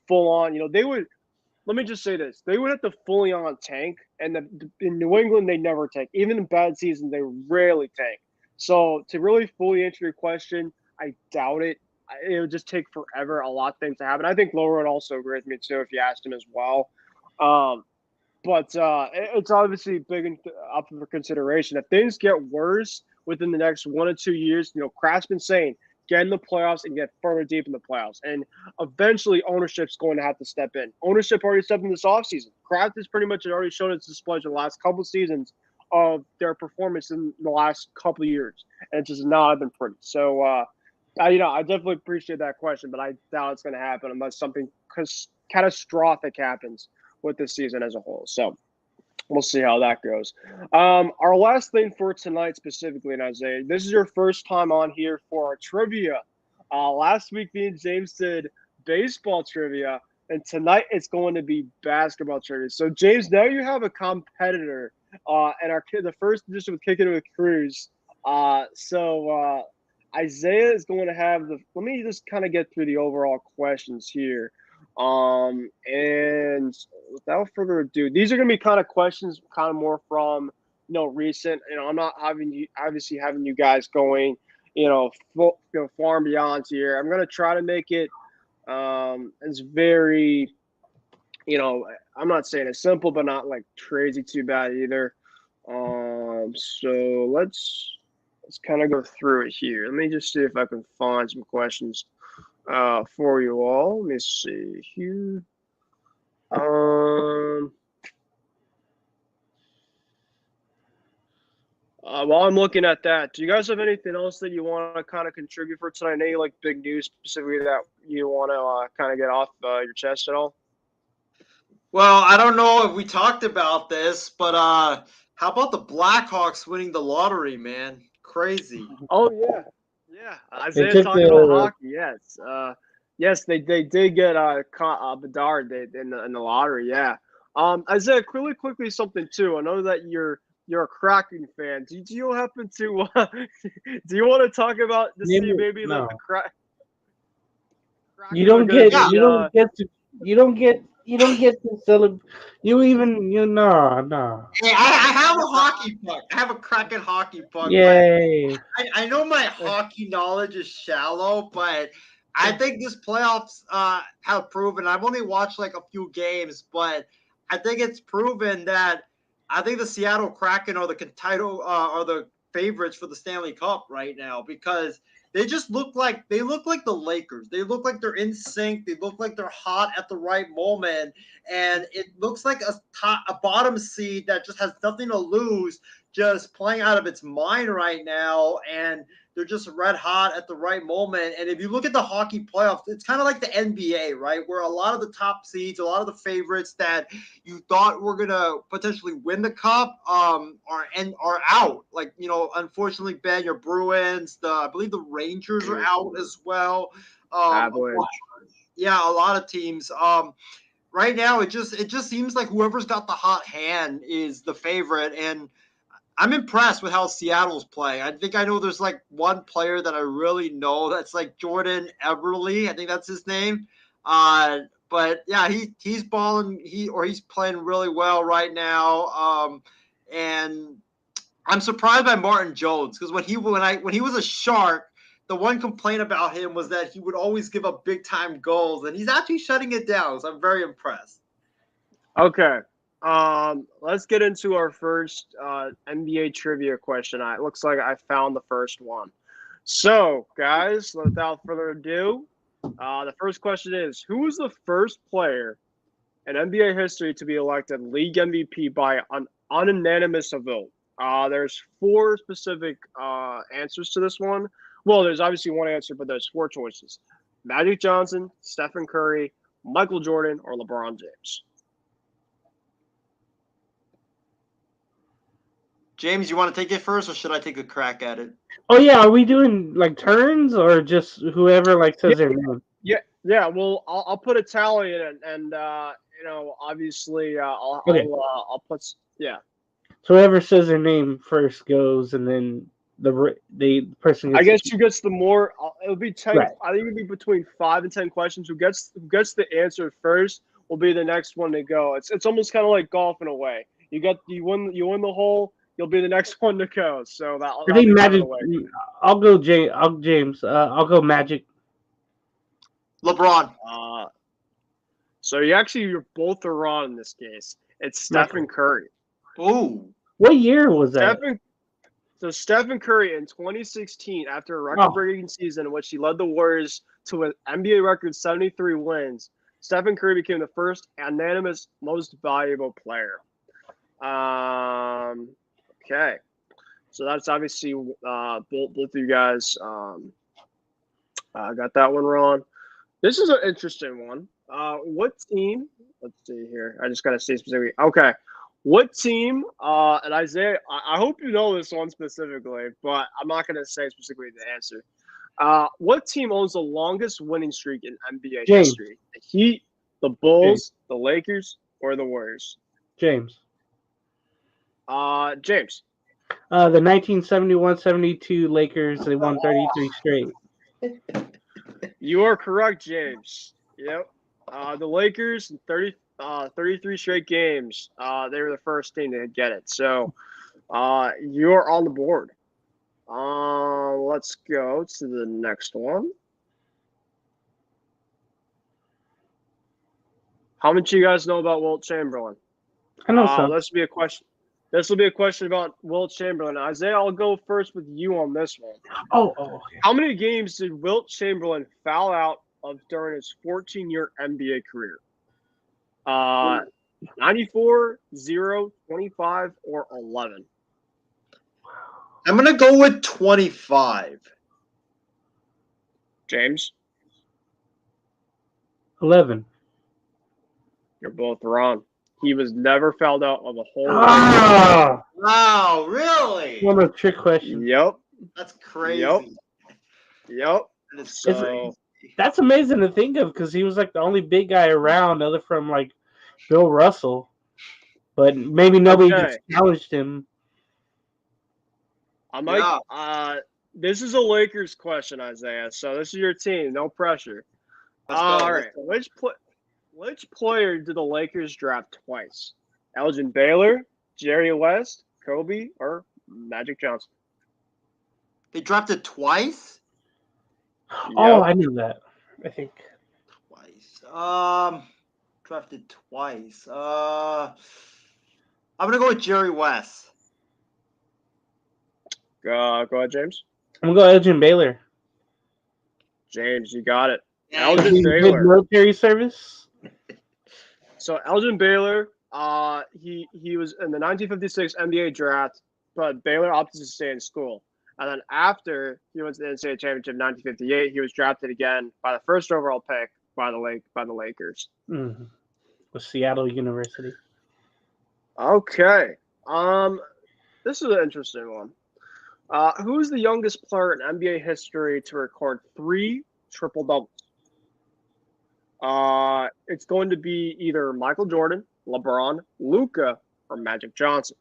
full on. Let me just say this. They would have to fully on tank. And in New England, they never tank. Even in bad seasons, they rarely tank. So to really fully answer your question, I doubt it. It would just take forever, a lot of things to happen. I think Laura would also agree with me, too, if you asked him as well. But it's obviously big up for consideration. If things get worse within the next 1 or 2 years, Kraft's been saying get in the playoffs and get further deep in the playoffs. And eventually ownership's going to have to step in. Ownership already stepped in this offseason. Kraft has pretty much already shown its displeasure the last couple of seasons of their performance in the last couple of years. And it just not been pretty. So, I definitely appreciate that question, but I doubt it's going to happen unless something catastrophic happens with this season as a whole. So we'll see how that goes. Our last thing for tonight specifically, and Isaiah, this is your first time on here for our trivia. Last week, me and James did baseball trivia, and tonight it's going to be basketball trivia. So, James, now you have a competitor, and the first edition with Kicking It with Kruse. Isaiah is going to have let me just kind of get through the overall questions here. And without further ado, these are going to be kind of questions kind of more from, recent, I'm not having you guys going, far and beyond here. I'm going to try to make it, as very, I'm not saying it's simple, but not like crazy too bad either. So let's kind of go through it here. Let me just see if I can find some questions for you all. Let me see here. While I'm looking at that, do you guys have anything else that you want to kind of contribute for tonight? Any like big news specifically that you want to kind of get off your chest at all? Well, I don't know if we talked about this, but how about the Blackhawks winning the lottery, man? Crazy. Oh yeah. Yeah, Isaiah talking about hockey. Yes, yes, they did get Bedard in the lottery. Yeah, Isaiah, quickly something too. I know that you're a Kraken fan. Do you happen to do you want to talk about the team maybe no. like the Kraken? You don't get to celebrate. No. Hey, I have a hockey puck. I have a Kraken hockey puck. Yay! I know my hockey knowledge is shallow, but I think this playoffs have proven. I've only watched like a few games, but I think it's proven that I think the Seattle Kraken are the favorites for the Stanley Cup right now because they just look like the Lakers. They look like they're in sync. They look like they're hot at the right moment, and it looks like a bottom seed that just has nothing to lose, just playing out of its mind right now. And they're just red hot at the right moment. And if you look at the hockey playoffs, it's kind of like the NBA, right? Where a lot of the top seeds, a lot of the favorites that you thought were gonna potentially win the cup, are out. Like, unfortunately, Ben, your Bruins, I believe the Rangers are out as well. Yeah, a lot of teams. Right now, it just seems like whoever's got the hot hand is the favorite, and I'm impressed with how Seattle's playing. I think I know there's like one player that I really know that's like Jordan Eberle. I think that's his name. But yeah, he's balling. He's playing really well right now. And I'm surprised by Martin Jones because when he was a Shark, the one complaint about him was that he would always give up big time goals, and he's actually shutting it down. So I'm very impressed. Okay. Let's get into our first NBA trivia question. It looks like I found the first one. So, guys, without further ado, the first question is: who was the first player in NBA history to be elected league MVP by an unanimous vote? There's 4 specific answers to this one. Well, there's obviously one answer, but there's 4 choices: Magic Johnson, Stephen Curry, Michael Jordan, or LeBron James. James, you want to take it first, or should I take a crack at it? Oh yeah, are we doing like turns or just whoever like says their name? Yeah. Well, I'll put a tally in it, and obviously, I'll put So whoever says their name first goes, and then the person gets. I guess who gets the more? It'll be 10. Right. I think it'll be between 5 and 10 questions. Who gets the answer first will be the next one to go. It's almost kind of like golf in a way. You win the hole. You'll be the next one to go. So I think Magic. I'll go James. I'll go Magic. LeBron. So you're both are wrong in this case. It's Stephen Curry. Oh, what year was that? Stephen Curry in 2016, after a record-breaking season in which he led the Warriors to an NBA record 73 wins, Stephen Curry became the first unanimous most valuable player. Okay, so that's obviously both of you guys got that one wrong. This is an interesting one. What team? Let's see here. I just got to say specifically. Okay. What team, and Isaiah, I hope you know this one specifically, but I'm not going to say specifically the answer. What team owns the longest winning streak in NBA history? The Heat, the Bulls, the Lakers, or the Warriors? James. James. The 1971-72 Lakers, they won 33 straight. You are correct, James. Yep. The Lakers, 33 straight games. They were the first team to get it. So you're on the board. Let's go to the next one. How much do you guys know about Wilt Chamberlain? I know some. This will be a question about Wilt Chamberlain. Isaiah, I'll go first with you on this one. Okay. How many games did Wilt Chamberlain foul out of during his 14-year NBA career? 94, 0, 25, or 11? I'm going to go with 25. James? 11. You're both wrong. He was never fouled out of a whole. Wow, really? One of trick questions. Yep. That's crazy. Yep. So, that's amazing to think of because he was like the only big guy around other from like Bill Russell. But maybe nobody challenged him. This is a Lakers question, Isaiah. So this is your team. No pressure. All right. Which player did the Lakers draft twice? Elgin Baylor, Jerry West, Kobe, or Magic Johnson? They drafted twice? Oh, I knew that. I think. Twice. Drafted twice. I'm going to go with Jerry West. Go ahead, James. I'm going to go Elgin Baylor. James, you got it. Elgin Baylor. Military service? So Elgin Baylor, he was in the 1956 NBA draft, but Baylor opted to stay in school. And then after he went to the NCAA championship in 1958, he was drafted again by the first overall pick by the Lakers. Mm-hmm. With Seattle University. Okay. This is an interesting one. Who is the youngest player in NBA history to record 3 triple doubles? It's going to be either Michael Jordan, LeBron, Luka, or Magic Johnson.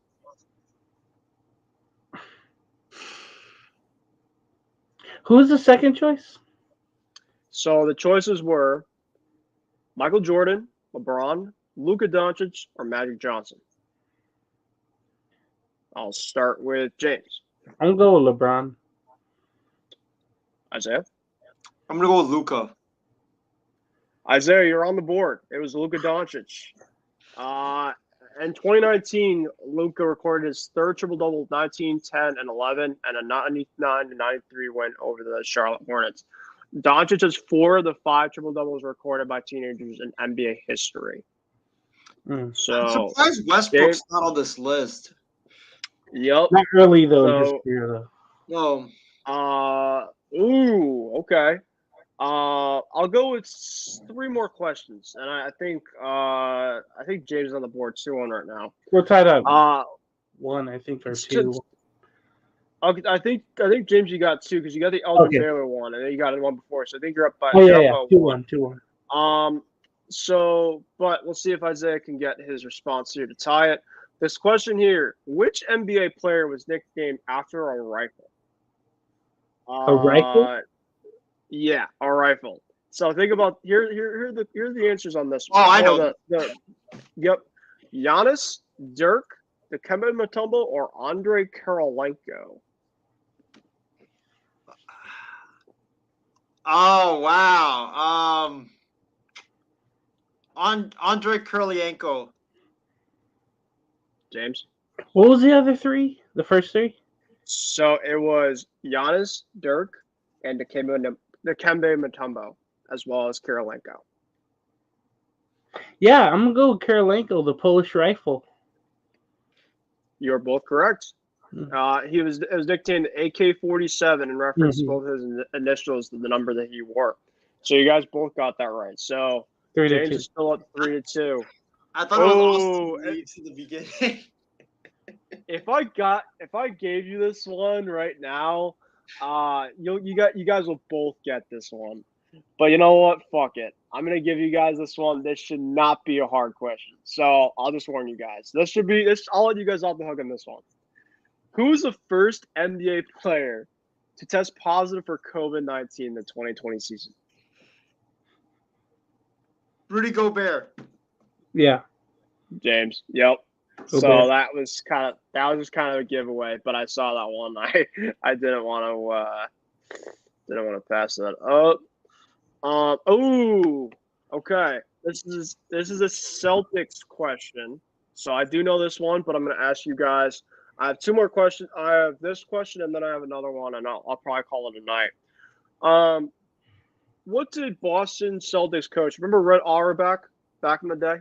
Who was the second choice? So the choices were Michael Jordan, LeBron, Luka Doncic, or Magic Johnson. I'll start with James. I'm going to go with LeBron. Isaiah? I'm going to go with Luka. Isaiah, you're on the board. It was Luka Doncic. In 2019, Luka recorded his third triple-double with 19, 10, and 11, and a 99-93 win over the Charlotte Hornets. Doncic has 4 of the 5 triple-doubles recorded by teenagers in NBA history. So I'm surprised Westbrook's not on this list. Yep. Not early, though, in his career, though. No. Okay. I'll go with 3 more questions, and I think James is on the board 2-1 right now. We're tied up. 1, I think, or 2. I think James, you got 2 because you got the Elgin Baylor one, and then you got one before, so I think you're up by. Oh yeah, 2-1. But we'll see if Isaiah can get his response here to tie it. This question here: which NBA player was nicknamed after a rifle? A rifle? Yeah, a rifle. So think about here are the answers on this one. Oh, I know. Yep. Giannis, Dirk, Dikembe Mutombo, or Andrei Kirilenko. Oh wow. Andrei Kirilenko. James. What was the other 3? The first 3? So it was Giannis, Dirk, and Dikembe Mutombo, as well as Kirilenko. Yeah, I'm gonna go with Kirilenko, the Polish rifle. You're both correct. It was nicknamed AK-47 in reference to both his initials and the number that he wore. So you guys both got that right. So James is still up 3-2. I thought it was Austin Reeves in the beginning. If I gave you this one right now, you guys will both get this one. But you know what? Fuck it. I'm gonna give you guys this one. This should not be a hard question. So I'll just warn you guys. I'll let you guys off the hook on this one. Who's the first NBA player to test positive for COVID-19 in the 2020 season? Rudy Gobert. Yeah. James. Yep. Gobert. So that was just kind of a giveaway, but I saw that one. I didn't want to pass that up. Okay. This is a Celtics question. So I do know this one, but I'm going to ask you guys. I have 2 more questions. I have this question, and then I have another one, and I'll probably call it a night. What did Boston Celtics coach? Remember Red Auerbach back in the day?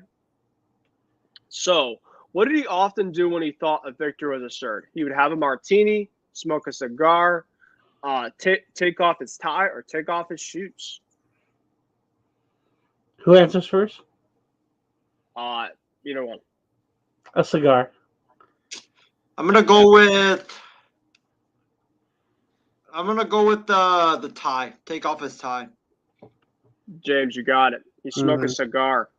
So what did he often do when he thought a victory was assured? He would have a martini, smoke a cigar, take off his tie, or take off his shoes. Who answers first? Either one. A cigar. I'm gonna go with the tie. Take off his tie. James, you got it. He smoked a cigar.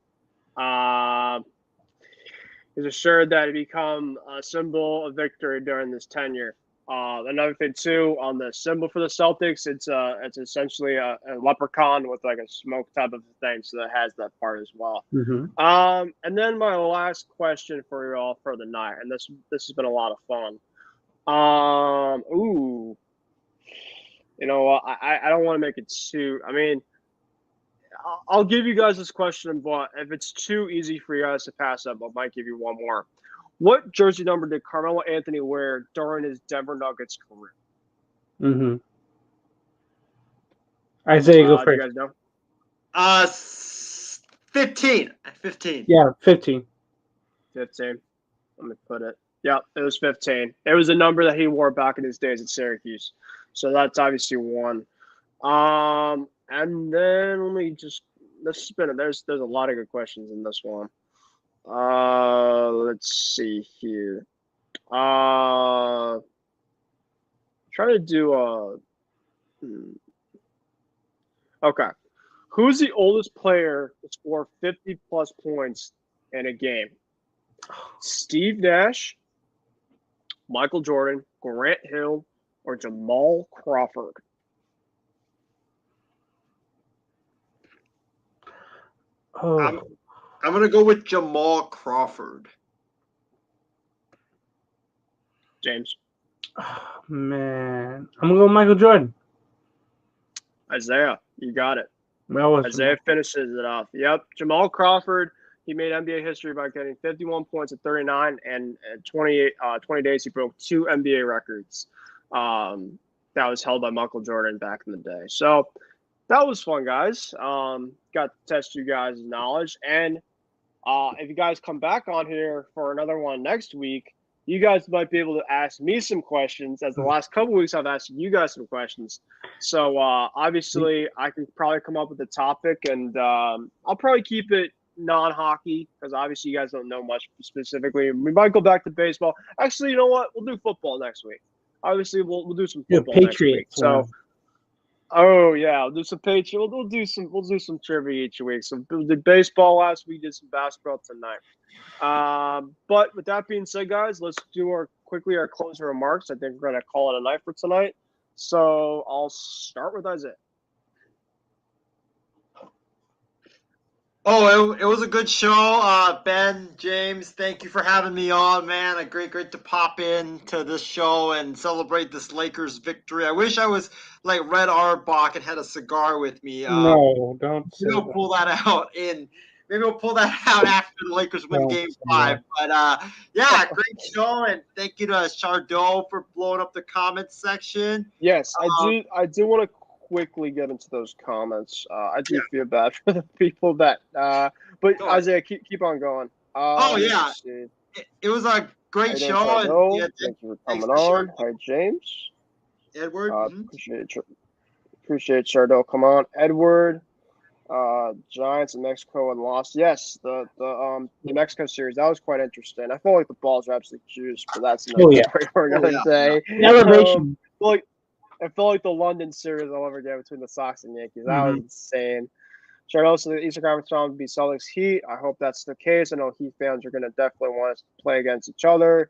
He's assured that it become a symbol of victory during this tenure. Another thing too, on the symbol for the Celtics, it's essentially a leprechaun with like a smoke type of thing, so that has that part as well. And then my last question for you all for the night, and this has been a lot of fun. You know what? I don't want to make it too. I mean, I'll give you guys this question, but if it's too easy for you guys to pass up, I might give you one more. What jersey number did Carmelo Anthony wear during his Denver Nuggets career? Isaiah, go first. Do you guys know? 15. 15. Yeah, 15. 15. Let me put it. Yeah, it was 15. It was a number that he wore back in his days at Syracuse. So that's obviously one. And then let me just let's spin it. There's a lot of good questions in this one. Let's see here. Try to do okay. Who's the oldest player to score 50 plus points in a game? Steve Nash, Michael Jordan, Grant Hill, or Jamal Crawford? Oh, I'm gonna go with Jamal Crawford. James. man. I'm going to go Michael Jordan. Isaiah, you got it. Well, Isaiah finishes it off. Yep, Jamal Crawford. He made NBA history by getting 51 points at 39, and 20 days he broke 2 NBA records. That was held by Michael Jordan back in the day. So that was fun, guys. Got to test you guys' knowledge, and if you guys come back on here for another one next week, you guys might be able to ask me some questions. As the last couple weeks, I've asked you guys some questions. So obviously, I can probably come up with a topic, and I'll probably keep it non-hockey because obviously you guys don't know much specifically. We might go back to baseball. Actually, you know what? We'll do football next week. Obviously, we'll do some football next week. So. Oh yeah, we'll do some Patriot. We'll do some trivia each week. So we did baseball last week, did some basketball tonight. But with that being said, guys, let's do our closing remarks. I think we're gonna call it a night for tonight. So I'll start with Isaiah. Oh, it was a good show. Ben, James, thank you for having me on, man. Great to pop in to this show and celebrate this Lakers victory. I wish I was like Red Auerbach and had a cigar with me. No, don't say Maybe we'll pull that out after the Lakers win Game 5. But yeah, great show, and thank you to Chardot for blowing up the comments section. Yes, I do want to quickly get into those comments. I do feel bad for the people that but Isaiah, keep on going. It was a great show. And, thank you for coming on. Hi, James. Edward. Appreciate Chardot. Come on, Edward. Giants in Mexico and lost. Yes, the Mexico series, that was quite interesting. I feel like the balls are absolutely juiced, but that's another story we're gonna say. Elevation. I feel like the London series I'll ever get between the Sox and Yankees. That was insane. Chardot, so the Eastern Conference Finals would be Celtics Heat. I hope that's the case. I know Heat fans are going to definitely want us to play against each other.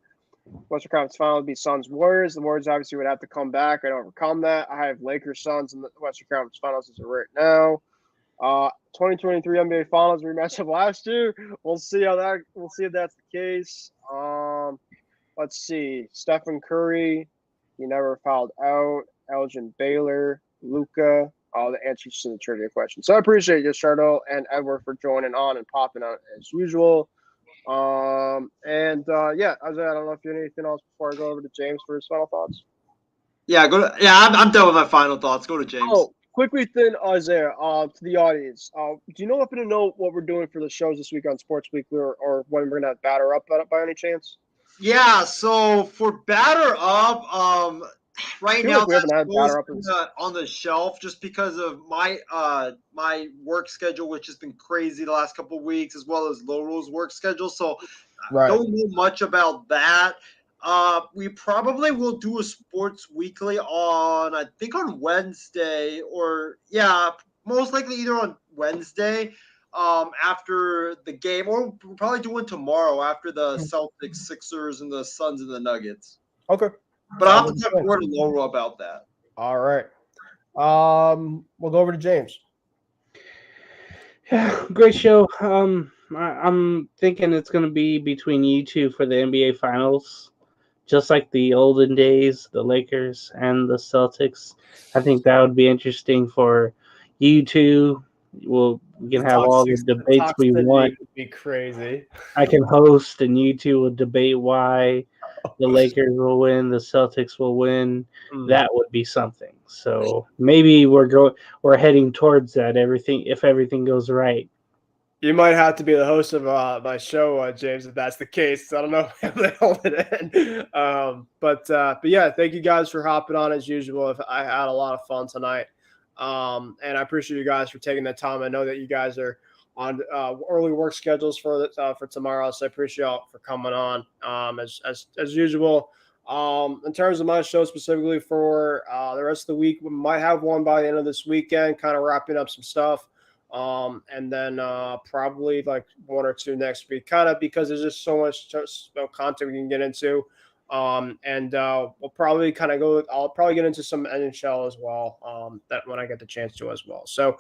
Western Conference Finals would be Suns Warriors. The Warriors obviously would have to come back and overcome that. I have Lakers Suns in the Western Conference Finals as of right now. 2023 NBA Finals rematch of last year. We'll see if that's the case. Let's see. Stephen Curry, he never fouled out. Elgin Baylor, Luca, all the answers to the trivia questions. So I appreciate you, Chardot and Edward, for joining on and popping out as usual. Yeah, Isaiah, I don't know if you have anything else before I go over to James for his final thoughts. I'm done with my final thoughts. Go to James. Oh, quickly then, Isaiah, to the audience, do you happen to know what we're doing for the shows this week on Sports Weekly or when we're gonna have Batter Up by any chance? Yeah, so for Batter Up, right now we haven't had Batter Up on the shelf just because of my my work schedule, which has been crazy the last couple of weeks, as well as Loro's work schedule. So I don't know much about that. We probably will do a Sports Weekly on Wednesday, or most likely either on Wednesday after the game, or we'll probably do one tomorrow after the Celtics, Sixers, and the Suns and the Nuggets. Okay. But I'll have to talk more to Laura about that. All right. We'll go over to James. Yeah, great show. I'm thinking it's going to be between you two for the NBA Finals, just like the olden days, the Lakers and the Celtics. I think that would be interesting for you two. We can have all the debates we want. Would be crazy. I can host, and you two will debate why the Lakers will win, the Celtics will win. That would be something. So maybe we're heading towards that. If everything goes right. You might have to be the host of my show, James, if that's the case. I don't know if they hold it in. But yeah, thank you guys for hopping on as usual. I had a lot of fun tonight. And I appreciate you guys for taking the time. I know that you guys are on early work schedules for tomorrow, so I appreciate y'all for coming on as usual. In terms of my show specifically for the rest of the week, we might have one by the end of this weekend, kind of wrapping up some stuff. And then probably like one or two next week, kind of because there's just so much content we can get into. And we'll probably kind of I'll probably get into some NHL as well, that when I get the chance to as well. So,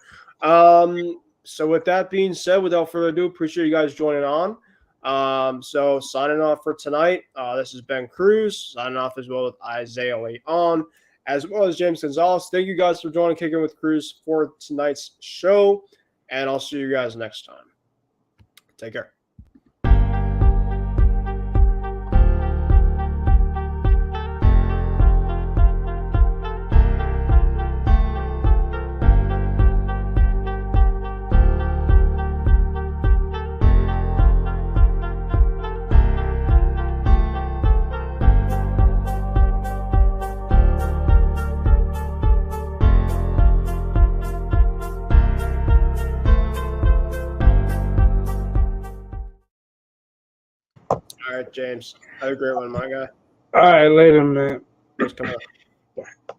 so with that being said, without further ado, appreciate you guys joining on. So signing off for tonight, this has been Kruse, signing off as well with Isaiah Leon, as well as James Gonzalez. Thank you guys for joining Kicking with Kruse for tonight's show, and I'll see you guys next time. Take care. All right, James. Have a great one, my guy. All right, later, man. Thanks, come on. Bye.